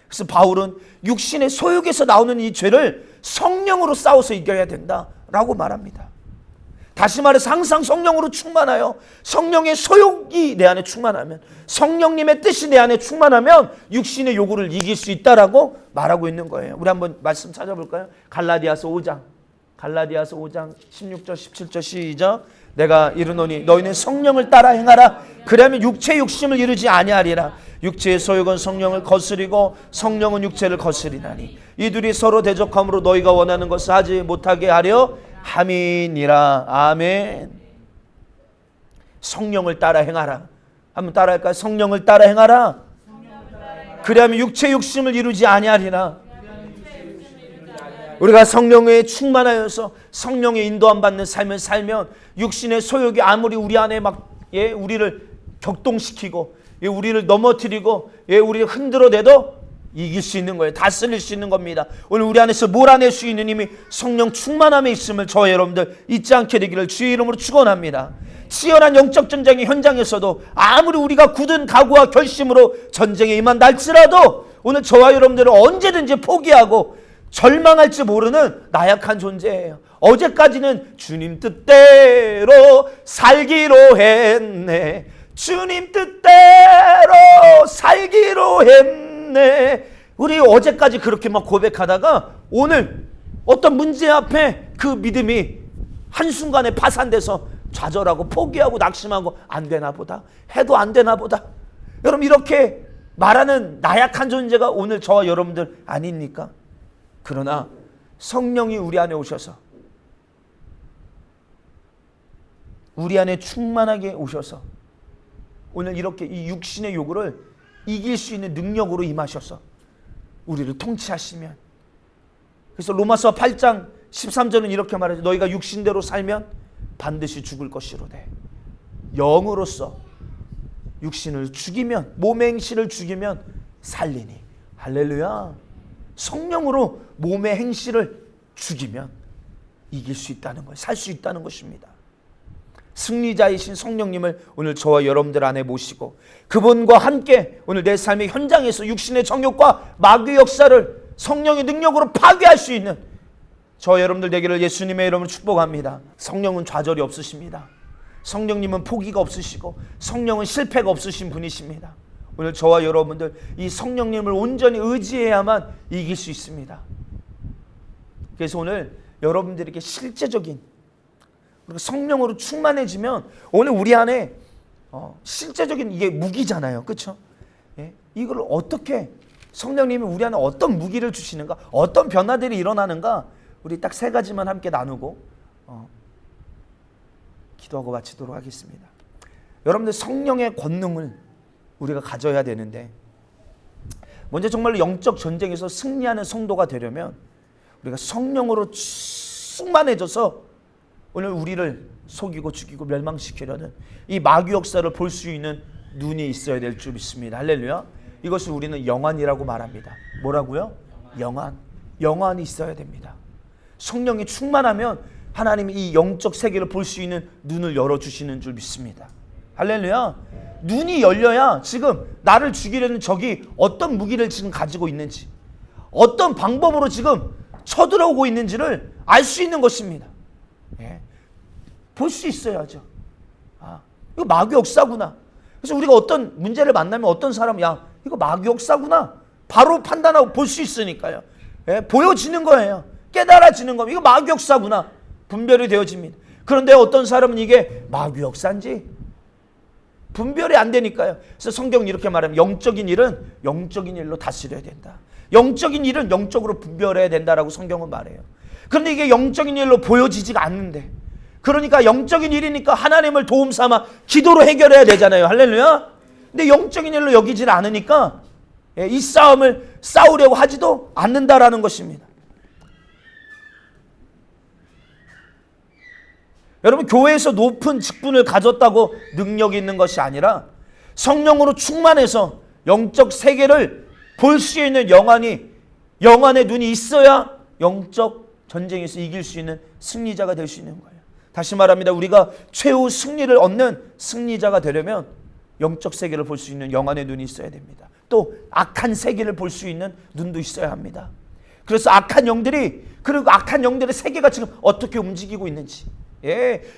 A: 그래서 바울은 육신의 소욕에서 나오는 이 죄를 성령으로 싸워서 이겨야 된다라고 말합니다. 다시 말해서 항상 성령으로 충만하여 성령의 소욕이 내 안에 충만하면, 성령님의 뜻이 내 안에 충만하면 육신의 요구를 이길 수 있다라고 말하고 있는 거예요. 우리 한번 말씀 찾아볼까요? 갈라디아서 5장 16절 17절 시작. 내가 이르노니 너희는 성령을 따라 행하라. 그러면 육체 욕심을 이루지 아니하리라. 육체의 소욕은 성령을 거스리고 성령은 육체를 거스리나니 이 둘이 서로 대적함으로 너희가 원하는 것을 하지 못하게 하려 함이니라. 아멘. 성령을 따라 행하라. 한번 따라 할까요? 성령을 따라 행하라. 그리하면 육체 욕심을 이루지 아니하리라. 우리가 성령에 충만하여서 성령의 인도함 받는 삶을 살면 육신의 소욕이 아무리 우리 안에 우리를 격동시키고 우리를 넘어뜨리고 우리를 흔들어내도 이길 수 있는 거예요. 다스릴 수 있는 겁니다. 오늘 우리 안에서 몰아낼 수 있는 힘이 성령 충만함에 있음을 저와 여러분들 잊지 않게 되기를 주의 이름으로 축원합니다. 치열한 영적 전쟁의 현장에서도 아무리 우리가 굳은 각오와 결심으로 전쟁에 임한다 할지라도 오늘 저와 여러분들은 언제든지 포기하고 절망할지 모르는 나약한 존재예요. 어제까지는 주님 뜻대로 살기로 했네. 주님 뜻대로 살기로 했네. 우리 어제까지 그렇게 막 고백하다가 오늘 어떤 문제 앞에 그 믿음이 한순간에 파산돼서 좌절하고 포기하고 낙심하고 안 되나 보다. 해도 안 되나 보다. 여러분 이렇게 말하는 나약한 존재가 오늘 저와 여러분들 아닙니까? 그러나 성령이 우리 안에 오셔서 우리 안에 충만하게 오셔서 오늘 이렇게 이 육신의 요구를 이길 수 있는 능력으로 임하셔서 우리를 통치하시면, 그래서 로마서 8장 13절은 이렇게 말하죠. 너희가 육신대로 살면 반드시 죽을 것이로되 영으로서 육신을 죽이면, 몸의 행실을 죽이면 살리니. 할렐루야. 성령으로 몸의 행실을 죽이면 이길 수 있다는 거예요. 살 수 있다는 것입니다. 승리자이신 성령님을 오늘 저와 여러분들 안에 모시고 그분과 함께 오늘 내 삶의 현장에서 육신의 정욕과 마귀의 역사를 성령의 능력으로 파괴할 수 있는 저와 여러분들 되기를 예수님의 이름으로 축복합니다. 성령은 좌절이 없으십니다. 성령님은 포기가 없으시고 성령은 실패가 없으신 분이십니다. 오늘 저와 여러분들 이 성령님을 온전히 의지해야만 이길 수 있습니다. 그래서 오늘 여러분들에게 실제적인 성령으로 충만해지면 오늘 우리 안에 실제적인 이게 무기잖아요. 그렇죠? 예? 이걸 어떻게 성령님이 우리 안에 어떤 무기를 주시는가, 어떤 변화들이 일어나는가, 우리 딱 세 가지만 함께 나누고 기도하고 마치도록 하겠습니다. 여러분들 성령의 권능을 우리가 가져야 되는데, 먼저 정말로 영적 전쟁에서 승리하는 성도가 되려면 우리가 성령으로 충만해져서 오늘 우리를 속이고 죽이고 멸망시키려는 이 마귀 역사를 볼 수 있는 눈이 있어야 될 줄 믿습니다. 할렐루야. 이것을 우리는 영안이라고 말합니다. 뭐라고요? 영안. 영안이 있어야 됩니다. 성령이 충만하면 하나님이 이 영적 세계를 볼 수 있는 눈을 열어주시는 줄 믿습니다. 할렐루야. 눈이 열려야 지금 나를 죽이려는 적이 어떤 무기를 지금 가지고 있는지, 어떤 방법으로 지금 쳐들어오고 있는지를 알 수 있는 것입니다. 예. 볼 수 있어야죠. 이거 마귀 역사구나. 그래서 우리가 어떤 문제를 만나면 어떤 사람은 야 이거 마귀 역사구나 바로 판단하고 볼 수 있으니까요. 예. 보여지는 거예요. 깨달아지는 겁니다. 이거 마귀 역사구나 분별이 되어집니다. 그런데 어떤 사람은 이게 마귀 역사인지 분별이 안 되니까요. 그래서 성경이 이렇게 말하면 영적인 일은 영적인 일로 다스려야 된다. 영적인 일은 영적으로 분별해야 된다라고 성경은 말해요. 그런데 이게 영적인 일로 보여지지가 않는데, 그러니까 영적인 일이니까 하나님을 도움 삼아 기도로 해결해야 되잖아요. 할렐루야. 근데 영적인 일로 여기질 않으니까 이 싸움을 싸우려고 하지도 않는다라는 것입니다. 여러분, 교회에서 높은 직분을 가졌다고 능력이 있는 것이 아니라 성령으로 충만해서 영적 세계를 볼 수 있는 영안의 눈이 있어야 영적 전쟁에서 이길 수 있는 승리자가 될 수 있는 거예요. 다시 말합니다. 우리가 최후 승리를 얻는 승리자가 되려면 영적 세계를 볼 수 있는 영안의 눈이 있어야 됩니다. 또 악한 세계를 볼 수 있는 눈도 있어야 합니다. 그래서 악한 영들의 세계가 지금 어떻게 움직이고 있는지,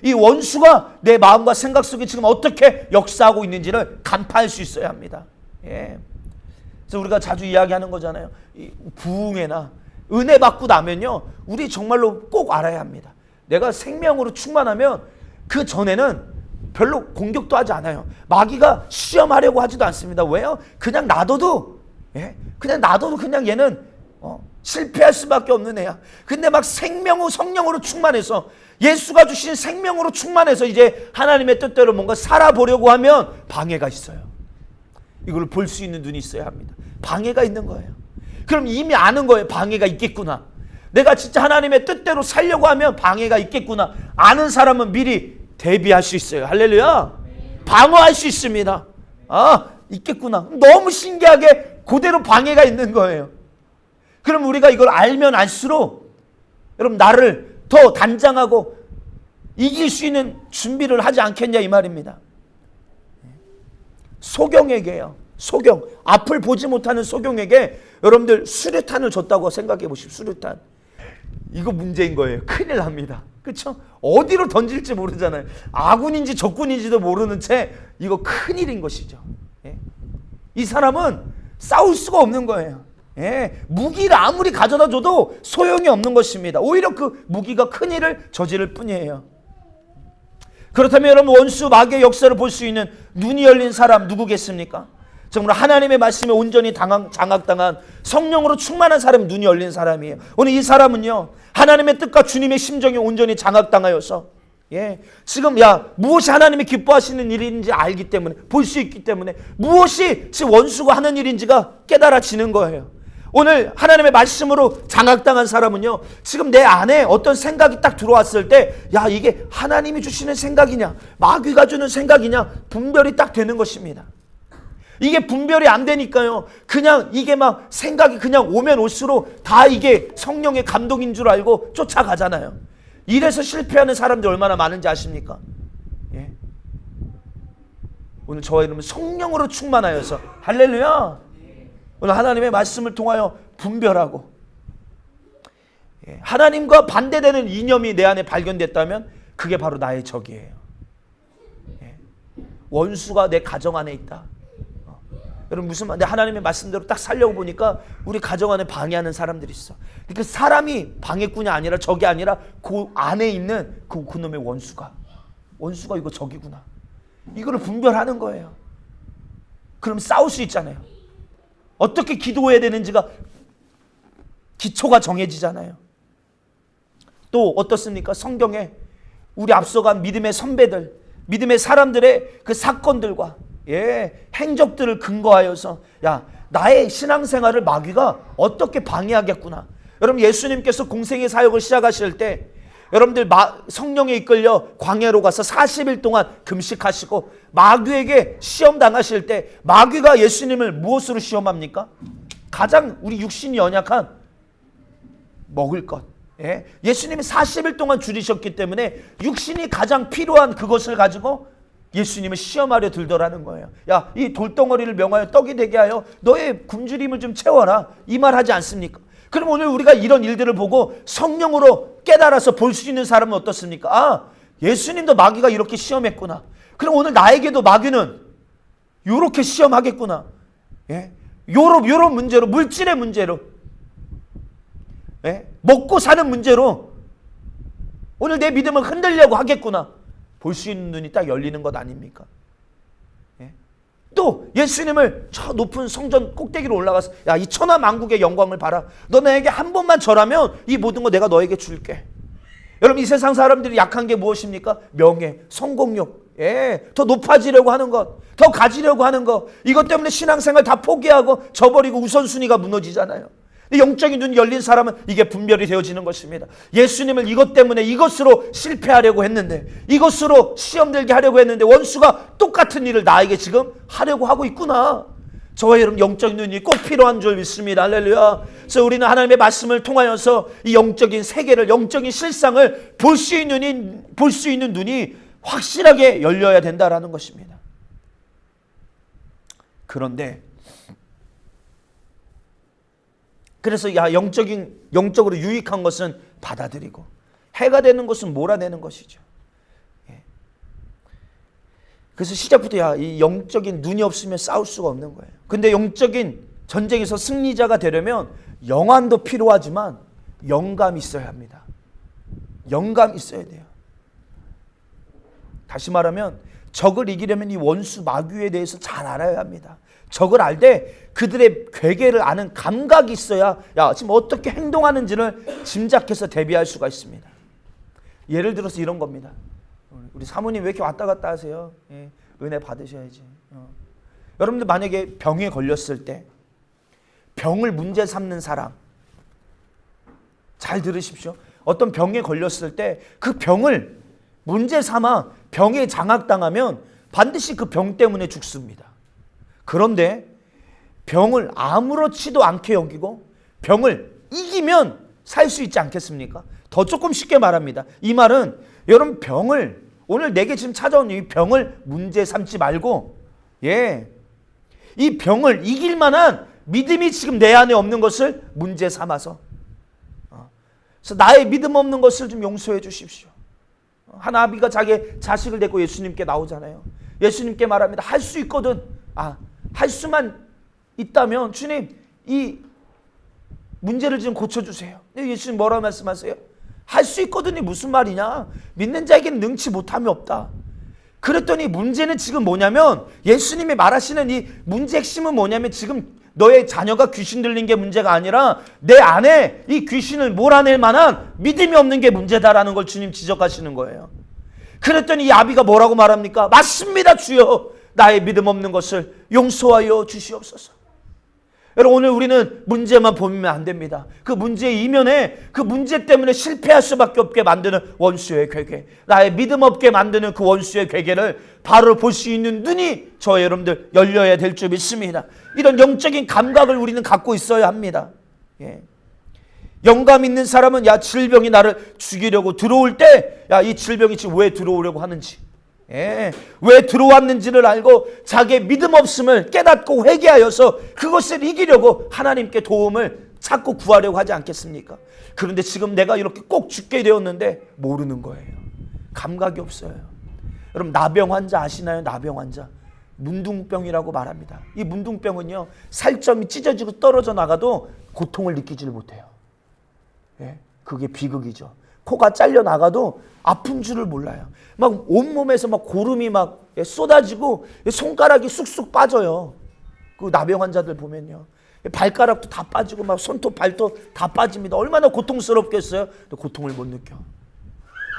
A: 이 원수가 내 마음과 생각 속에 지금 어떻게 역사하고 있는지를 간파할 수 있어야 합니다. 그래서 우리가 자주 이야기하는 거잖아요. 부흥회나 은혜 받고 나면요, 우리 정말로 꼭 알아야 합니다. 내가 생명으로 충만하면 그 전에는 별로 공격도 하지 않아요. 마귀가 시험하려고 하지도 않습니다. 왜요? 그냥 놔둬도 그냥 얘는 실패할 수밖에 없는 애야. 근데 막 성령으로 충만해서, 예수가 주신 생명으로 충만해서 이제 하나님의 뜻대로 뭔가 살아보려고 하면 방해가 있어요. 이걸 볼 수 있는 눈이 있어야 합니다. 방해가 있는 거예요. 그럼 이미 아는 거예요. 방해가 있겠구나. 내가 진짜 하나님의 뜻대로 살려고 하면 방해가 있겠구나. 아는 사람은 미리 대비할 수 있어요. 할렐루야. 방어할 수 있습니다. 있겠구나. 너무 신기하게 그대로 방해가 있는 거예요. 그럼 우리가 이걸 알면 알수록 여러분, 나를 더 단장하고 이길 수 있는 준비를 하지 않겠냐 이 말입니다. 소경에게요. 앞을 보지 못하는 소경에게 여러분들 수류탄을 줬다고 생각해 보십시오. 수류탄. 이거 문제인 거예요. 큰일 납니다. 그렇죠? 어디로 던질지 모르잖아요. 아군인지 적군인지도 모르는 채 이거 큰일인 것이죠. 이 사람은 싸울 수가 없는 거예요. 무기를 아무리 가져다 줘도 소용이 없는 것입니다. 오히려 그 무기가 큰일을 저지를 뿐이에요. 그렇다면 여러분, 원수 마귀의 역사를 볼 수 있는 눈이 열린 사람 누구겠습니까? 정말 하나님의 말씀에 온전히 장악당한 성령으로 충만한 사람이 눈이 열린 사람이에요. 오늘 이 사람은요, 하나님의 뜻과 주님의 심정에 온전히 장악당하여서 지금 무엇이 하나님이 기뻐하시는 일인지 알기 때문에, 볼 수 있기 때문에 무엇이 지금 원수가 하는 일인지가 깨달아지는 거예요. 오늘 하나님의 말씀으로 장악당한 사람은요, 지금 내 안에 어떤 생각이 딱 들어왔을 때, 이게 하나님이 주시는 생각이냐 마귀가 주는 생각이냐 분별이 딱 되는 것입니다. 이게 분별이 안 되니까요, 그냥 이게 막 생각이 그냥 오면 올수록 다 이게 성령의 감동인 줄 알고 쫓아가잖아요. 이래서 실패하는 사람들 얼마나 많은지 아십니까? 오늘 저와 여러분 성령으로 충만하여서, 할렐루야, 오늘 하나님의 말씀을 통하여 분별하고, 하나님과 반대되는 이념이 내 안에 발견됐다면 그게 바로 나의 적이에요. 원수가 내 가정 안에 있다. 여러분, 무슨 말? 하나님의 말씀대로 딱 살려고 보니까 우리 가정 안에 방해하는 사람들이 있어. 그 사람이 방해꾼이 아니라 적이 아니라 그 안에 있는 그놈의 원수가 이거 적이구나. 이거를 분별하는 거예요. 그럼 싸울 수 있잖아요. 어떻게 기도해야 되는지가 기초가 정해지잖아요. 또 어떻습니까? 성경에 우리 앞서간 믿음의 선배들, 믿음의 사람들의 그 사건들과 행적들을 근거하여서 나의 신앙생활을 마귀가 어떻게 방해하겠구나. 여러분, 예수님께서 공생의 사역을 시작하실 때 여러분들 성령에 이끌려 광야로 가서 40일 동안 금식하시고 마귀에게 시험 당하실 때 마귀가 예수님을 무엇으로 시험합니까? 가장 우리 육신이 연약한 먹을 것. 예수님이 40일 동안 줄이셨기 때문에 육신이 가장 필요한 그것을 가지고 예수님을 시험하려 들더라는 거예요. 이 돌덩어리를 명하여 떡이 되게 하여 너의 굶주림을 좀 채워라. 이 말 하지 않습니까? 그럼 오늘 우리가 이런 일들을 보고 성령으로 깨달아서 볼 수 있는 사람은 어떻습니까? 예수님도 마귀가 이렇게 시험했구나. 그럼 오늘 나에게도 마귀는 이렇게 시험하겠구나. 요런 문제로, 물질의 문제로, 먹고 사는 문제로 오늘 내 믿음을 흔들려고 하겠구나. 볼 수 있는 눈이 딱 열리는 것 아닙니까? 또 예수님을 저 높은 성전 꼭대기로 올라가서 야, 이 천하 만국의 영광을 봐라. 너 나에게 한 번만 절하면 이 모든 거 내가 너에게 줄게. 여러분, 이 세상 사람들이 약한 게 무엇입니까? 명예, 성공욕, 더 높아지려고 하는 것, 더 가지려고 하는 것. 이것 때문에 신앙생활 다 포기하고 저버리고 우선순위가 무너지잖아요. 영적인 눈이 열린 사람은 이게 분별이 되어지는 것입니다. 예수님을 이것 때문에 이것으로 실패하려고 했는데, 이것으로 시험 들게 하려고 했는데 원수가 똑같은 일을 나에게 지금 하려고 하고 있구나. 저와 여러분, 영적인 눈이 꼭 필요한 줄 믿습니다. 할렐루야. 그래서 우리는 하나님의 말씀을 통하여서 이 영적인 세계를, 영적인 실상을 볼 수 있는 눈이 확실하게 열려야 된다라는 것입니다. 그런데 그래서 영적으로 유익한 것은 받아들이고 해가 되는 것은 몰아내는 것이죠. 그래서 시작부터 이 영적인 눈이 없으면 싸울 수가 없는 거예요. 근데 영적인 전쟁에서 승리자가 되려면 영안도 필요하지만 영감이 있어야 합니다. 영감이 있어야 돼요. 다시 말하면 적을 이기려면 이 원수 마귀에 대해서 잘 알아야 합니다. 적을 알 때 그들의 괴계를 아는 감각이 있어야 지금 어떻게 행동하는지를 짐작해서 대비할 수가 있습니다. 예를 들어서 이런 겁니다. 우리 사모님 왜 이렇게 왔다 갔다 하세요? 은혜 받으셔야지. 여러분들 만약에 병에 걸렸을 때 병을 문제 삼는 사람, 잘 들으십시오. 어떤 병에 걸렸을 때 그 병을 문제 삼아 병에 장악당하면 반드시 그 병 때문에 죽습니다. 그런데 병을 아무렇지도 않게 여기고 병을 이기면 살 수 있지 않겠습니까? 더 조금 쉽게 말합니다. 이 말은 여러분, 병을, 오늘 내게 지금 찾아온 이 병을 문제 삼지 말고 이 병을 이길 만한 믿음이 지금 내 안에 없는 것을 문제 삼아서 그래서 나의 믿음 없는 것을 좀 용서해 주십시오. 한 아비가 자기 자식을 데리고 예수님께 나오잖아요. 예수님께 말합니다. 할 수 있거든. 할 수만 있다면 주님, 이 문제를 좀 고쳐주세요. 예수님 뭐라고 말씀하세요? 할 수 있거든이 무슨 말이냐? 믿는 자에게는 능치 못함이 없다. 그랬더니 문제는 지금 뭐냐면, 예수님이 말하시는 이 문제 핵심은 뭐냐면, 지금 너의 자녀가 귀신 들린 게 문제가 아니라 내 안에 이 귀신을 몰아낼 만한 믿음이 없는 게 문제다라는 걸 주님 지적하시는 거예요. 그랬더니 이 아비가 뭐라고 말합니까? 맞습니다, 주여. 나의 믿음 없는 것을 용서하여 주시옵소서. 여러분, 오늘 우리는 문제만 보면 안 됩니다. 그 문제의 이면에 그 문제 때문에 실패할 수밖에 없게 만드는 원수의 괴계, 나의 믿음 없게 만드는 그 원수의 괴계를 바로 볼 수 있는 눈이 저와 여러분들 열려야 될 줄 믿습니다. 이런 영적인 감각을 우리는 갖고 있어야 합니다. 영감 있는 사람은 질병이 나를 죽이려고 들어올 때 이 질병이 지금 왜 들어오려고 하는지, 왜 들어왔는지를 알고 자기의 믿음 없음을 깨닫고 회개하여서 그것을 이기려고 하나님께 도움을 찾고 구하려고 하지 않겠습니까? 그런데 지금 내가 이렇게 꼭 죽게 되었는데 모르는 거예요. 감각이 없어요. 여러분, 나병 환자 아시나요? 나병 환자. 문둥병이라고 말합니다. 이 문둥병은요, 살점이 찢어지고 떨어져 나가도 고통을 느끼지를 못해요. 그게 비극이죠. 코가 잘려 나가도 아픈 줄을 몰라요. 막 온몸에서 막 고름이 막 쏟아지고 손가락이 쑥쑥 빠져요. 그 나병 환자들 보면요, 발가락도 다 빠지고 막 손톱 발톱 다 빠집니다. 얼마나 고통스럽겠어요. 고통을 못 느껴.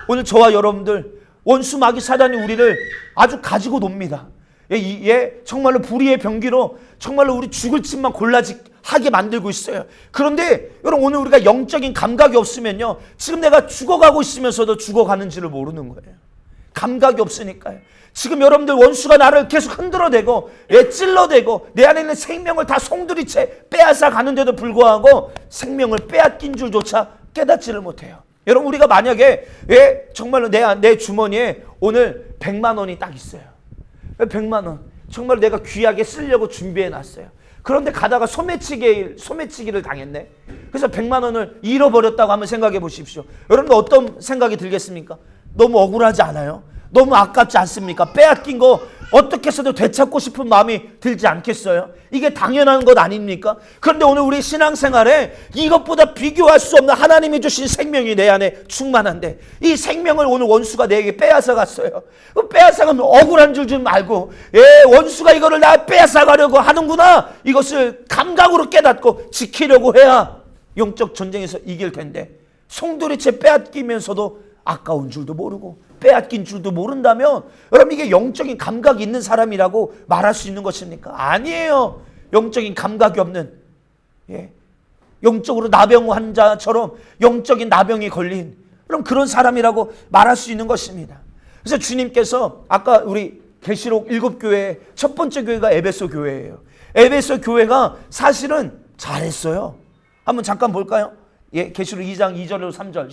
A: 오늘 저와 여러분들, 원수 마귀 사단이 우리를 아주 가지고 놉니다. 정말로 불의의 병기로 정말로 우리 죽을 짓만 골라하게 만들고 있어요. 그런데 여러분, 오늘 우리가 영적인 감각이 없으면요, 지금 내가 죽어가고 있으면서도 죽어가는지를 모르는 거예요. 감각이 없으니까요. 지금 여러분들, 원수가 나를 계속 흔들어대고 찔러대고 내 안에 있는 생명을 다 송두리째 빼앗아 가는데도 불구하고 생명을 빼앗긴 줄조차 깨닫지를 못해요. 여러분, 우리가 만약에 정말로 내 주머니에 오늘 100만 원이 딱 있어요. 100만 원 정말 내가 귀하게 쓰려고 준비해 놨어요. 그런데 가다가 소매치기를 당했네. 그래서 100만 원을 잃어버렸다고 한번 생각해 보십시오. 여러분들 어떤 생각이 들겠습니까? 너무 억울하지 않아요? 너무 아깝지 않습니까? 빼앗긴 거 어떻게 해서도 되찾고 싶은 마음이 들지 않겠어요? 이게 당연한 것 아닙니까? 그런데 오늘 우리 신앙생활에 이것보다 비교할 수 없는 하나님이 주신 생명이 내 안에 충만한데 이 생명을 오늘 원수가 내게 빼앗아 갔어요. 빼앗아 가면 억울한 줄 좀 알고 원수가 이거를 나 빼앗아 가려고 하는구나. 이것을 감각으로 깨닫고 지키려고 해야 영적 전쟁에서 이길 텐데 송두리째 빼앗기면서도 아까운 줄도 모르고 빼앗긴 줄도 모른다면 여러분 이게 영적인 감각이 있는 사람이라고 말할 수 있는 것입니까? 아니에요. 영적인 감각이 없는 영적으로 나병 환자처럼 영적인 나병이 걸린 그런 사람이라고 말할 수 있는 것입니다. 그래서 주님께서 아까 우리 계시록 7교회 첫 번째 교회가 에베소 교회예요. 에베소 교회가 사실은 잘했어요. 한번 잠깐 볼까요? 계시록 2장 2절로 3절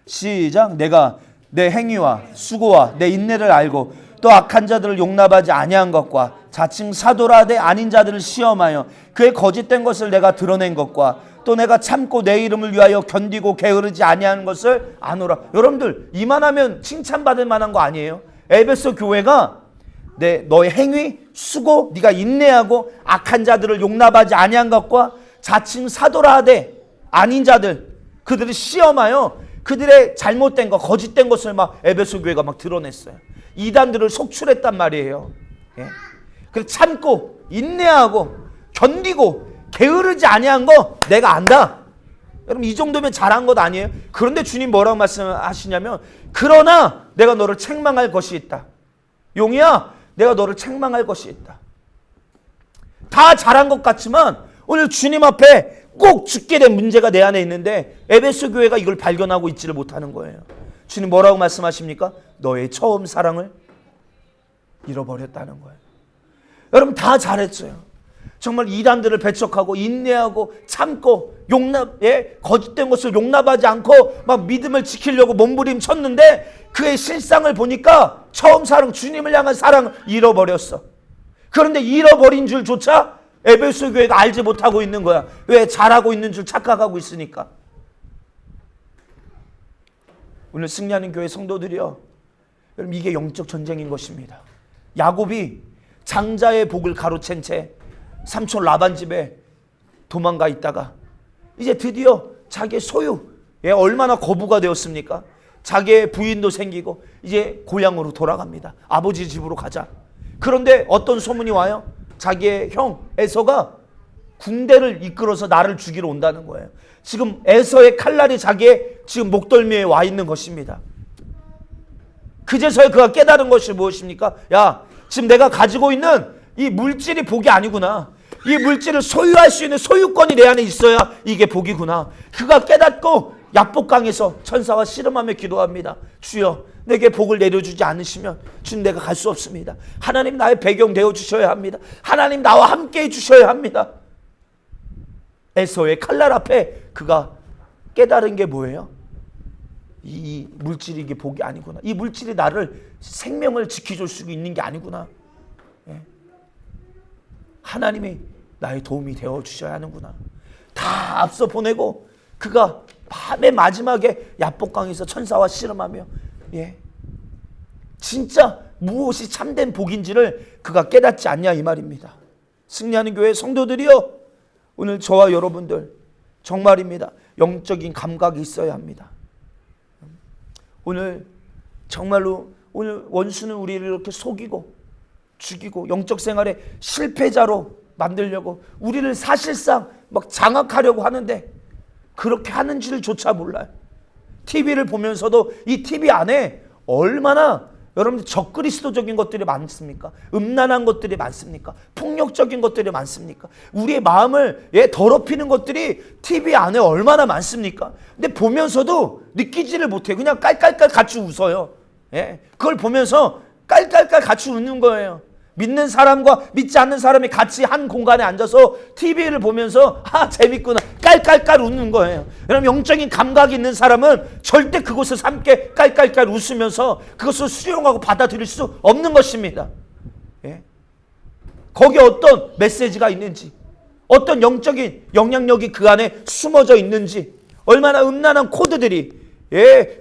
A: 시작. 내가 내 행위와 수고와 내 인내를 알고 또 악한 자들을 용납하지 아니한 것과 자칭 사도라 하되 아닌 자들을 시험하여 그의 거짓된 것을 내가 드러낸 것과 또 내가 참고 내 이름을 위하여 견디고 게으르지 아니하는 것을 아노라. 여러분들 이만하면 칭찬받을 만한 거 아니에요? 에베소 교회가 너의 행위, 수고, 네가 인내하고 악한 자들을 용납하지 아니한 것과 자칭 사도라 하되 아닌 자들 그들을 시험하여 그들의 잘못된 것, 거짓된 것을 막 에베소 교회가 막 드러냈어요. 이단들을 속출했단 말이에요. 그래서 참고 인내하고 견디고 게으르지 아니한 거 내가 안다. 여러분 이 정도면 잘한 것 아니에요? 그런데 주님 뭐라고 말씀하시냐면 그러나 내가 너를 책망할 것이 있다. 용이야, 내가 너를 책망할 것이 있다. 다 잘한 것 같지만 오늘 주님 앞에 꼭 죽게 된 문제가 내 안에 있는데 에베소 교회가 이걸 발견하고 있지를 못하는 거예요. 주님 뭐라고 말씀하십니까? 너의 처음 사랑을 잃어버렸다는 거예요. 여러분 다 잘했어요. 정말 이단들을 배척하고 인내하고 참고 거짓된 것을 용납하지 않고 막 믿음을 지키려고 몸부림쳤는데 그의 실상을 보니까 처음 사랑, 주님을 향한 사랑을 잃어버렸어. 그런데 잃어버린 줄조차 에베소 교회가 알지 못하고 있는 거야. 왜? 잘하고 있는 줄 착각하고 있으니까. 오늘 승리하는 교회 성도들이요, 여러분 이게 영적 전쟁인 것입니다. 야곱이 장자의 복을 가로챈 채 삼촌 라반 집에 도망가 있다가 이제 드디어 자기의 소유, 얼마나 거부가 되었습니까? 자기의 부인도 생기고 이제 고향으로 돌아갑니다. 아버지 집으로 가자. 그런데 어떤 소문이 와요? 자기의 형 에서가 군대를 이끌어서 나를 죽이러 온다는 거예요. 지금 에서의 칼날이 자기의 지금 목덜미에 와 있는 것입니다. 그제서야 그가 깨달은 것이 무엇입니까? 야, 지금 내가 가지고 있는 이 물질이 복이 아니구나. 이 물질을 소유할 수 있는 소유권이 내 안에 있어야 이게 복이구나. 그가 깨닫고 약복강에서 천사와 씨름하며 기도합니다. 주여, 내게 복을 내려주지 않으시면 주님 내가 갈 수 없습니다. 하나님 나의 배경 되어 주셔야 합니다. 하나님 나와 함께 해 주셔야 합니다. 에서의 칼날 앞에 그가 깨달은 게 뭐예요? 이 물질이 이게 복이 아니구나. 이 물질이 나를 생명을 지켜줄 수 있는 게 아니구나. 하나님이 나의 도움이 되어 주셔야 하는구나. 다 앞서 보내고 그가 밤의 마지막에 야복강에서 천사와 씨름하며 진짜 무엇이 참된 복인지를 그가 깨닫지 않냐 이 말입니다. 승리하는 교회 성도들이요, 오늘 저와 여러분들 정말입니다. 영적인 감각이 있어야 합니다. 오늘 정말로 오늘 원수는 우리를 이렇게 속이고 죽이고 영적 생활에 실패자로 만들려고 우리를 사실상 막 장악하려고 하는데 그렇게 하는지를 조차 몰라요. TV를 보면서도 이 TV 안에 얼마나 여러분들 적그리스도적인 것들이 많습니까? 음란한 것들이 많습니까? 폭력적인 것들이 많습니까? 우리의 마음을 더럽히는 것들이 TV 안에 얼마나 많습니까? 근데 보면서도 느끼지를 못해. 그냥 깔깔깔 같이 웃어요. 그걸 보면서 깔깔깔 같이 웃는 거예요. 믿는 사람과 믿지 않는 사람이 같이 한 공간에 앉아서 TV를 보면서 재밌구나 깔깔깔 웃는 거예요. 여러분 영적인 감각이 있는 사람은 절대 그것을 함께 깔깔깔 웃으면서 그것을 수용하고 받아들일 수 없는 것입니다. 거기에 어떤 메시지가 있는지, 어떤 영적인 영향력이 그 안에 숨어져 있는지, 얼마나 음란한 코드들이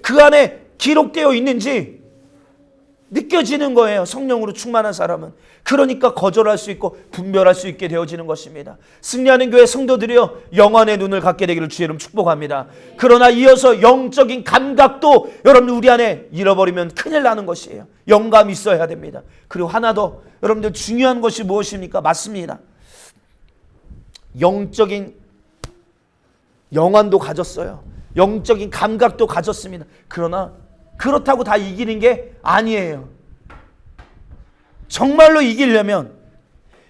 A: 그 안에 기록되어 있는지 느껴지는 거예요. 성령으로 충만한 사람은. 그러니까 거절할 수 있고 분별할 수 있게 되어지는 것입니다. 승리하는 교회 성도들이여, 영안의 눈을 갖게 되기를 주의 이름 축복합니다. 그러나 이어서 영적인 감각도 여러분들 우리 안에 잃어버리면 큰일 나는 것이에요. 영감이 있어야 됩니다. 그리고 하나 더, 여러분들 중요한 것이 무엇입니까? 맞습니다. 영적인 영안도 가졌어요. 영적인 감각도 가졌습니다. 그러나 그렇다고 다 이기는 게 아니에요. 정말로 이기려면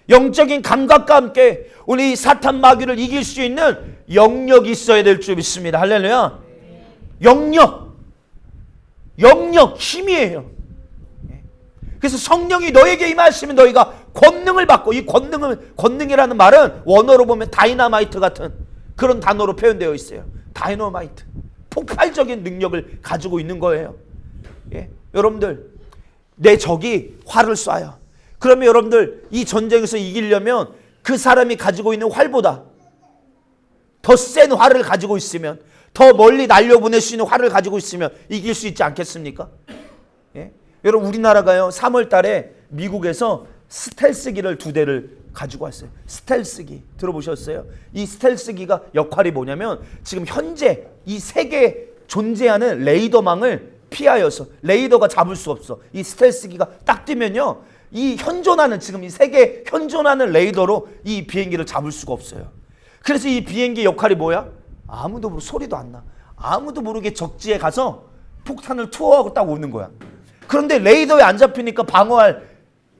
A: 영적인 감각과 함께 우리 사탄 마귀를 이길 수 있는 영역이 있어야 될 줄 믿습니다. 할렐루야. 영역, 힘이에요. 그래서 성령이 너에게 임하시면 너희가 권능을 받고, 이 권능이라는 말은 원어로 보면 다이나마이트 같은 그런 단어로 표현되어 있어요. 다이너마이트, 폭발적인 능력을 가지고 있는 거예요. 예? 여러분들, 내 적이 활을 쏴요. 그러면 여러분들 이 전쟁에서 이기려면 그 사람이 가지고 있는 활보다 더 센 활을 가지고 있으면, 더 멀리 날려보낼 수 있는 활을 가지고 있으면 이길 수 있지 않겠습니까? 예? 여러분, 우리나라가요 3월 달에 미국에서 스텔스기를 2대를 가지고 왔어요. 스텔스기 들어보셨어요? 이 스텔스기가 역할이 뭐냐면, 지금 현재 이 세계에 존재하는 레이더망을 피하여서, 레이더가 잡을 수 없어. 이 스텔스기가 딱 뜨면요, 이 현존하는, 지금 이 세계에 현존하는 레이더로 이 비행기를 잡을 수가 없어요. 그래서 이 비행기 역할이 뭐야? 아무도 모르고, 소리도 안 나. 아무도 모르게 적지에 가서 폭탄을 투하하고 딱 오는 거야. 그런데 레이더에 안 잡히니까 방어할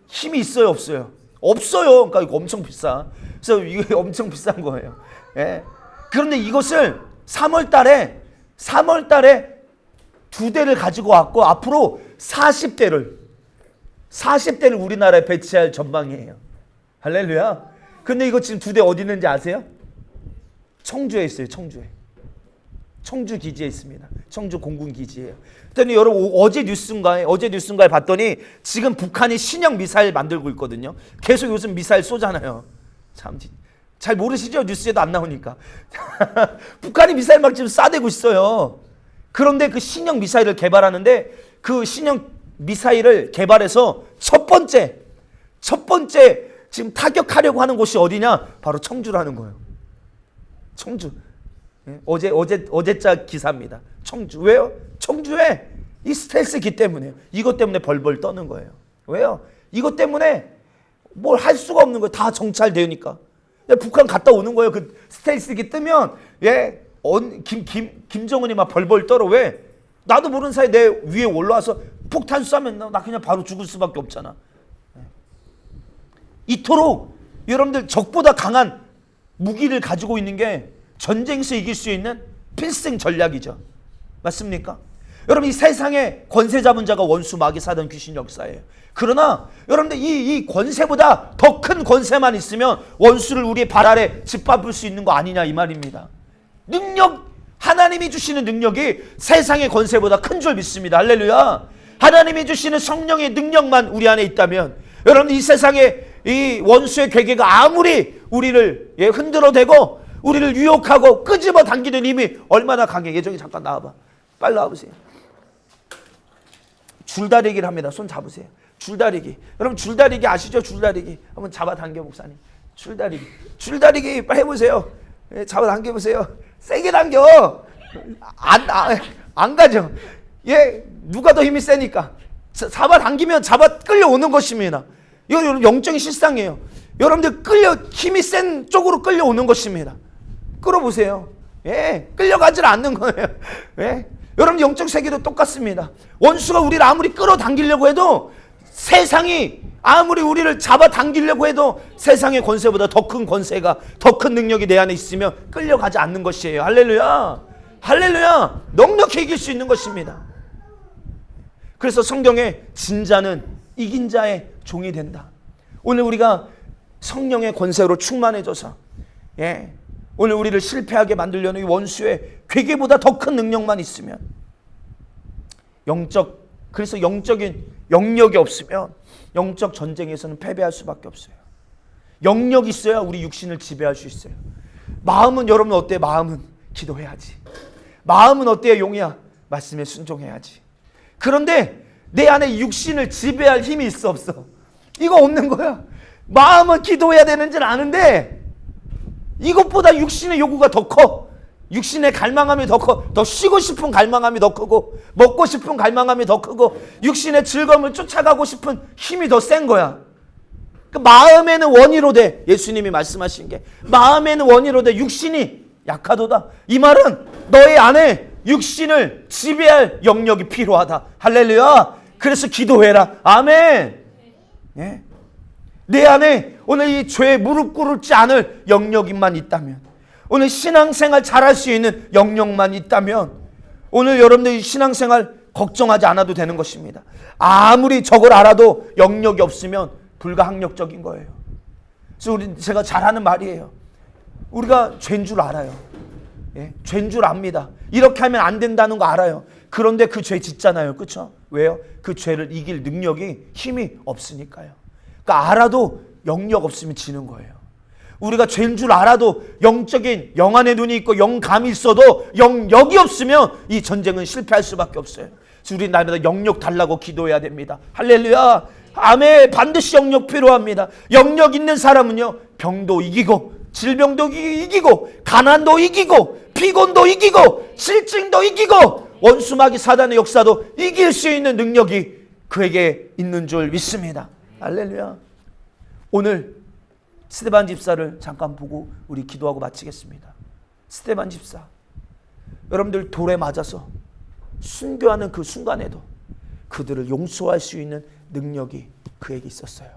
A: 힘이 있어요, 없어요? 없어요. 그러니까 이거 엄청 비싸. 그래서 이게 엄청 비싼 거예요. 예. 그런데 이것을 3월 달에 2대를 가지고 왔고, 앞으로 40대를 우리나라에 배치할 전망이에요. 할렐루야. 근데 이거 지금 2대 어디 있는지 아세요? 청주에 있어요. 청주 기지에 있습니다. 청주 공군 기지예요. 그랬더니 여러분, 어제 뉴스인가에 봤더니 지금 북한이 신형 미사일 만들고 있거든요. 계속 요즘 미사일 쏘잖아요. 참 잘 모르시죠? 뉴스에도 안 나오니까. 북한이 미사일 막 지금 쏴대고 있어요. 그런데 그 신형 미사일을 개발하는데, 그 신형 미사일을 개발해서 첫 번째 지금 타격하려고 하는 곳이 어디냐? 바로 청주라는 거예요. 청주. 어제자 기사입니다. 청주. 왜요? 청주에 이 스텔스기 때문에요. 이것 때문에 벌벌 떠는 거예요. 왜요? 이것 때문에 뭘 할 수가 없는 거예요. 다 정찰되니까. 북한 갔다 오는 거예요. 그 스텔스기 뜨면, 예, 김정은이 막 벌벌 떨어. 왜? 나도 모르는 사이에 내 위에 올라와서 폭탄 쏘면 나 그냥 바로 죽을 수밖에 없잖아. 이토록 여러분들 적보다 강한 무기를 가지고 있는 게 전쟁에서 이길 수 있는 필승 전략이죠. 맞습니까? 여러분, 이 세상에 권세 잡은 자가 원수, 마귀, 사단, 귀신, 역사예요. 그러나 여러분들 이 권세보다 더 큰 권세만 있으면 원수를 우리의 발 아래 짓밟을 수 있는 거 아니냐, 이 말입니다. 능력, 하나님이 주시는 능력이 세상의 권세보다 큰 줄 믿습니다. 할렐루야. 하나님이 주시는 성령의 능력만 우리 안에 있다면, 여러분, 이 세상에 이 원수의 괴계가 아무리 우리를 흔들어대고 우리를 유혹하고 끄집어 당기는 힘이 얼마나 강해. 예정이 잠깐 나와봐. 빨리 나와보세요. 줄다리기를 합니다. 손 잡으세요. 줄다리기. 여러분, 줄다리기 아시죠? 줄다리기. 한번 잡아당겨, 목사님. 줄다리기 빨리 해보세요. 잡아당겨보세요. 세게 당겨. 안 가죠. 예, 누가 더 힘이 세니까. 잡아당기면 끌려오는 것입니다. 이건 영적인 실상이에요. 여러분들 힘이 센 쪽으로 끌려오는 것입니다. 끌어보세요. 예, 끌려가질 않는 거예요. 예. 여러분, 영적 세계도 똑같습니다. 원수가 우리를 아무리 끌어당기려고 해도, 세상이 아무리 우리를 잡아당기려고 해도 세상의 권세보다 더 큰 권세가, 더 큰 능력이 내 안에 있으면 끌려가지 않는 것이에요. 할렐루야. 할렐루야. 넉넉히 이길 수 있는 것입니다. 그래서 성경에 진자는 이긴 자의 종이 된다. 오늘 우리가 성령의 권세로 충만해져서, 예, 오늘 우리를 실패하게 만들려는 이 원수의 괴계보다 더 큰 능력만 있으면, 그래서 영적인 영역이 없으면 영적 전쟁에서는 패배할 수밖에 없어요. 영역이 있어야 우리 육신을 지배할 수 있어요. 마음은, 여러분 어때요? 마음은 기도해야지. 마음은 어때요, 용이야? 말씀에 순종해야지. 그런데 내 안에 육신을 지배할 힘이 있어 없어? 이거 없는 거야. 마음은 기도해야 되는 줄 아는데 이것보다 육신의 요구가 더 커. 육신의 갈망함이 더 커. 더 쉬고 싶은 갈망함이 더 크고 먹고 싶은 갈망함이 더 크고 육신의 즐거움을 쫓아가고 싶은 힘이 더 센 거야. 그 마음에는 원이로 돼. 예수님이 말씀하신 게 마음에는 원이로 돼. 육신이 약하도다. 이 말은 너의 안에 육신을 지배할 영역이 필요하다. 할렐루야. 그래서 기도해라. 아멘. 예. 내 안에 오늘 이 죄에 무릎 꿇지 않을 영역만 있다면, 오늘 신앙생활 잘할 수 있는 영역만 있다면, 오늘 여러분들 신앙생활 걱정하지 않아도 되는 것입니다. 아무리 저걸 알아도 영역이 없으면 불가항력적인 거예요. 그래서 제가 잘하는 말이에요. 우리가 죄인 줄 알아요. 예? 죄인 줄 압니다. 이렇게 하면 안 된다는 거 알아요. 그런데 그 죄 짓잖아요. 그렇죠? 왜요? 그 죄를 이길 능력이, 힘이 없으니까요. 그러니까 알아도 영역 없으면 지는 거예요. 우리가 죄인 줄 알아도 영적인 영안의 눈이 있고 영감이 있어도 영역이 없으면 이 전쟁은 실패할 수밖에 없어요. 그래서 우리 날마다 영역 달라고 기도해야 됩니다. 할렐루야. 아멘. 반드시 영역 필요합니다. 영역 있는 사람은요, 병도 이기고 질병도 이기고 가난도 이기고 피곤도 이기고 실증도 이기고 원수마귀 사단의 역사도 이길 수 있는 능력이 그에게 있는 줄 믿습니다. 할렐루야. 오늘 스데반 집사를 잠깐 보고 우리 기도하고 마치겠습니다. 스데반 집사, 여러분들 돌에 맞아서 순교하는 그 순간에도 그들을 용서할 수 있는 능력이 그에게 있었어요.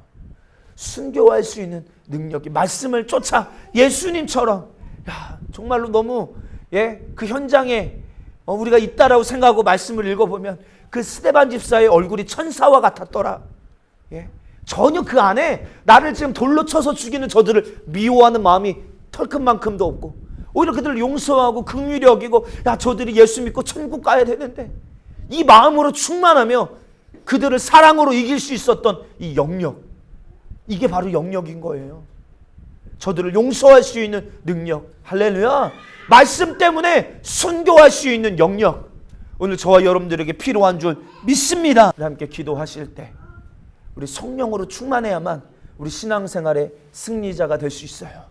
A: 순교할 수 있는 능력이, 말씀을 쫓아 예수님처럼, 야, 정말로 너무 그 현장에 우리가 있다라고 생각하고 말씀을 읽어보면 그 스데반 집사의 얼굴이 천사와 같았더라. 전혀 그 안에 나를 지금 돌로 쳐서 죽이는 저들을 미워하는 마음이 털끝만큼도 없고, 오히려 그들을 용서하고 긍휼히 여기고, 야, 저들이 예수 믿고 천국 가야 되는데, 이 마음으로 충만하며 그들을 사랑으로 이길 수 있었던 이 영역, 이게 바로 영역인 거예요. 저들을 용서할 수 있는 능력. 할렐루야. 말씀 때문에 순교할 수 있는 영역, 오늘 저와 여러분들에게 필요한 줄 믿습니다. 함께 기도하실 때 우리 성령으로 충만해야만 우리 신앙생활의 승리자가 될 수 있어요.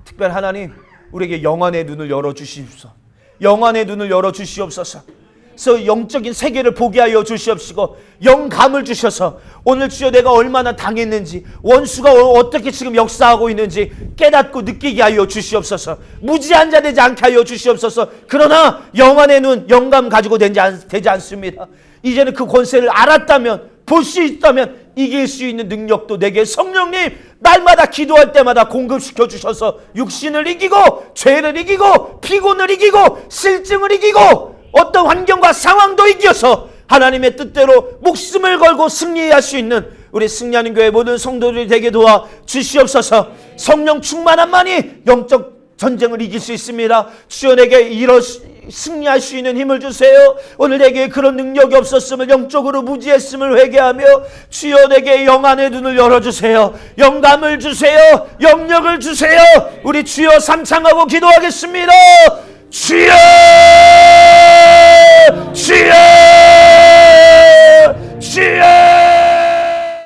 A: 특별히 하나님, 우리에게 영안의 눈을 열어주시옵소서. 영안의 눈을 열어주시옵소서. 그래서 영적인 세계를 보게 하여 주시옵시고 영감을 주셔서 오늘 주여 내가 얼마나 당했는지, 원수가 어떻게 지금 역사하고 있는지 깨닫고 느끼게 하여 주시옵소서. 무지한 자 되지 않게 하여 주시옵소서. 그러나 영안의 눈, 영감 가지고 되지 않습니다. 이제는 그 권세를 알았다면, 볼 수 있다면 이길 수 있는 능력도 내게 성령님 날마다 기도할 때마다 공급시켜 주셔서 육신을 이기고 죄를 이기고 피곤을 이기고 실증을 이기고 어떤 환경과 상황도 이겨서 하나님의 뜻대로 목숨을 걸고 승리할 수 있는 우리 승리하는 교회 모든 성도들이 되게 도와 주시옵소서. 성령 충만함만이 영적 전쟁을 이길 수 있습니다. 주여 내게 승리할 수 있는 힘을 주세요. 오늘 내게 그런 능력이 없었음을, 영적으로 무지했음을 회개하며 주여 내게 영안의 눈을 열어주세요. 영감을 주세요. 영력을 주세요. 우리 주여 삼창하고 기도하겠습니다. 주여!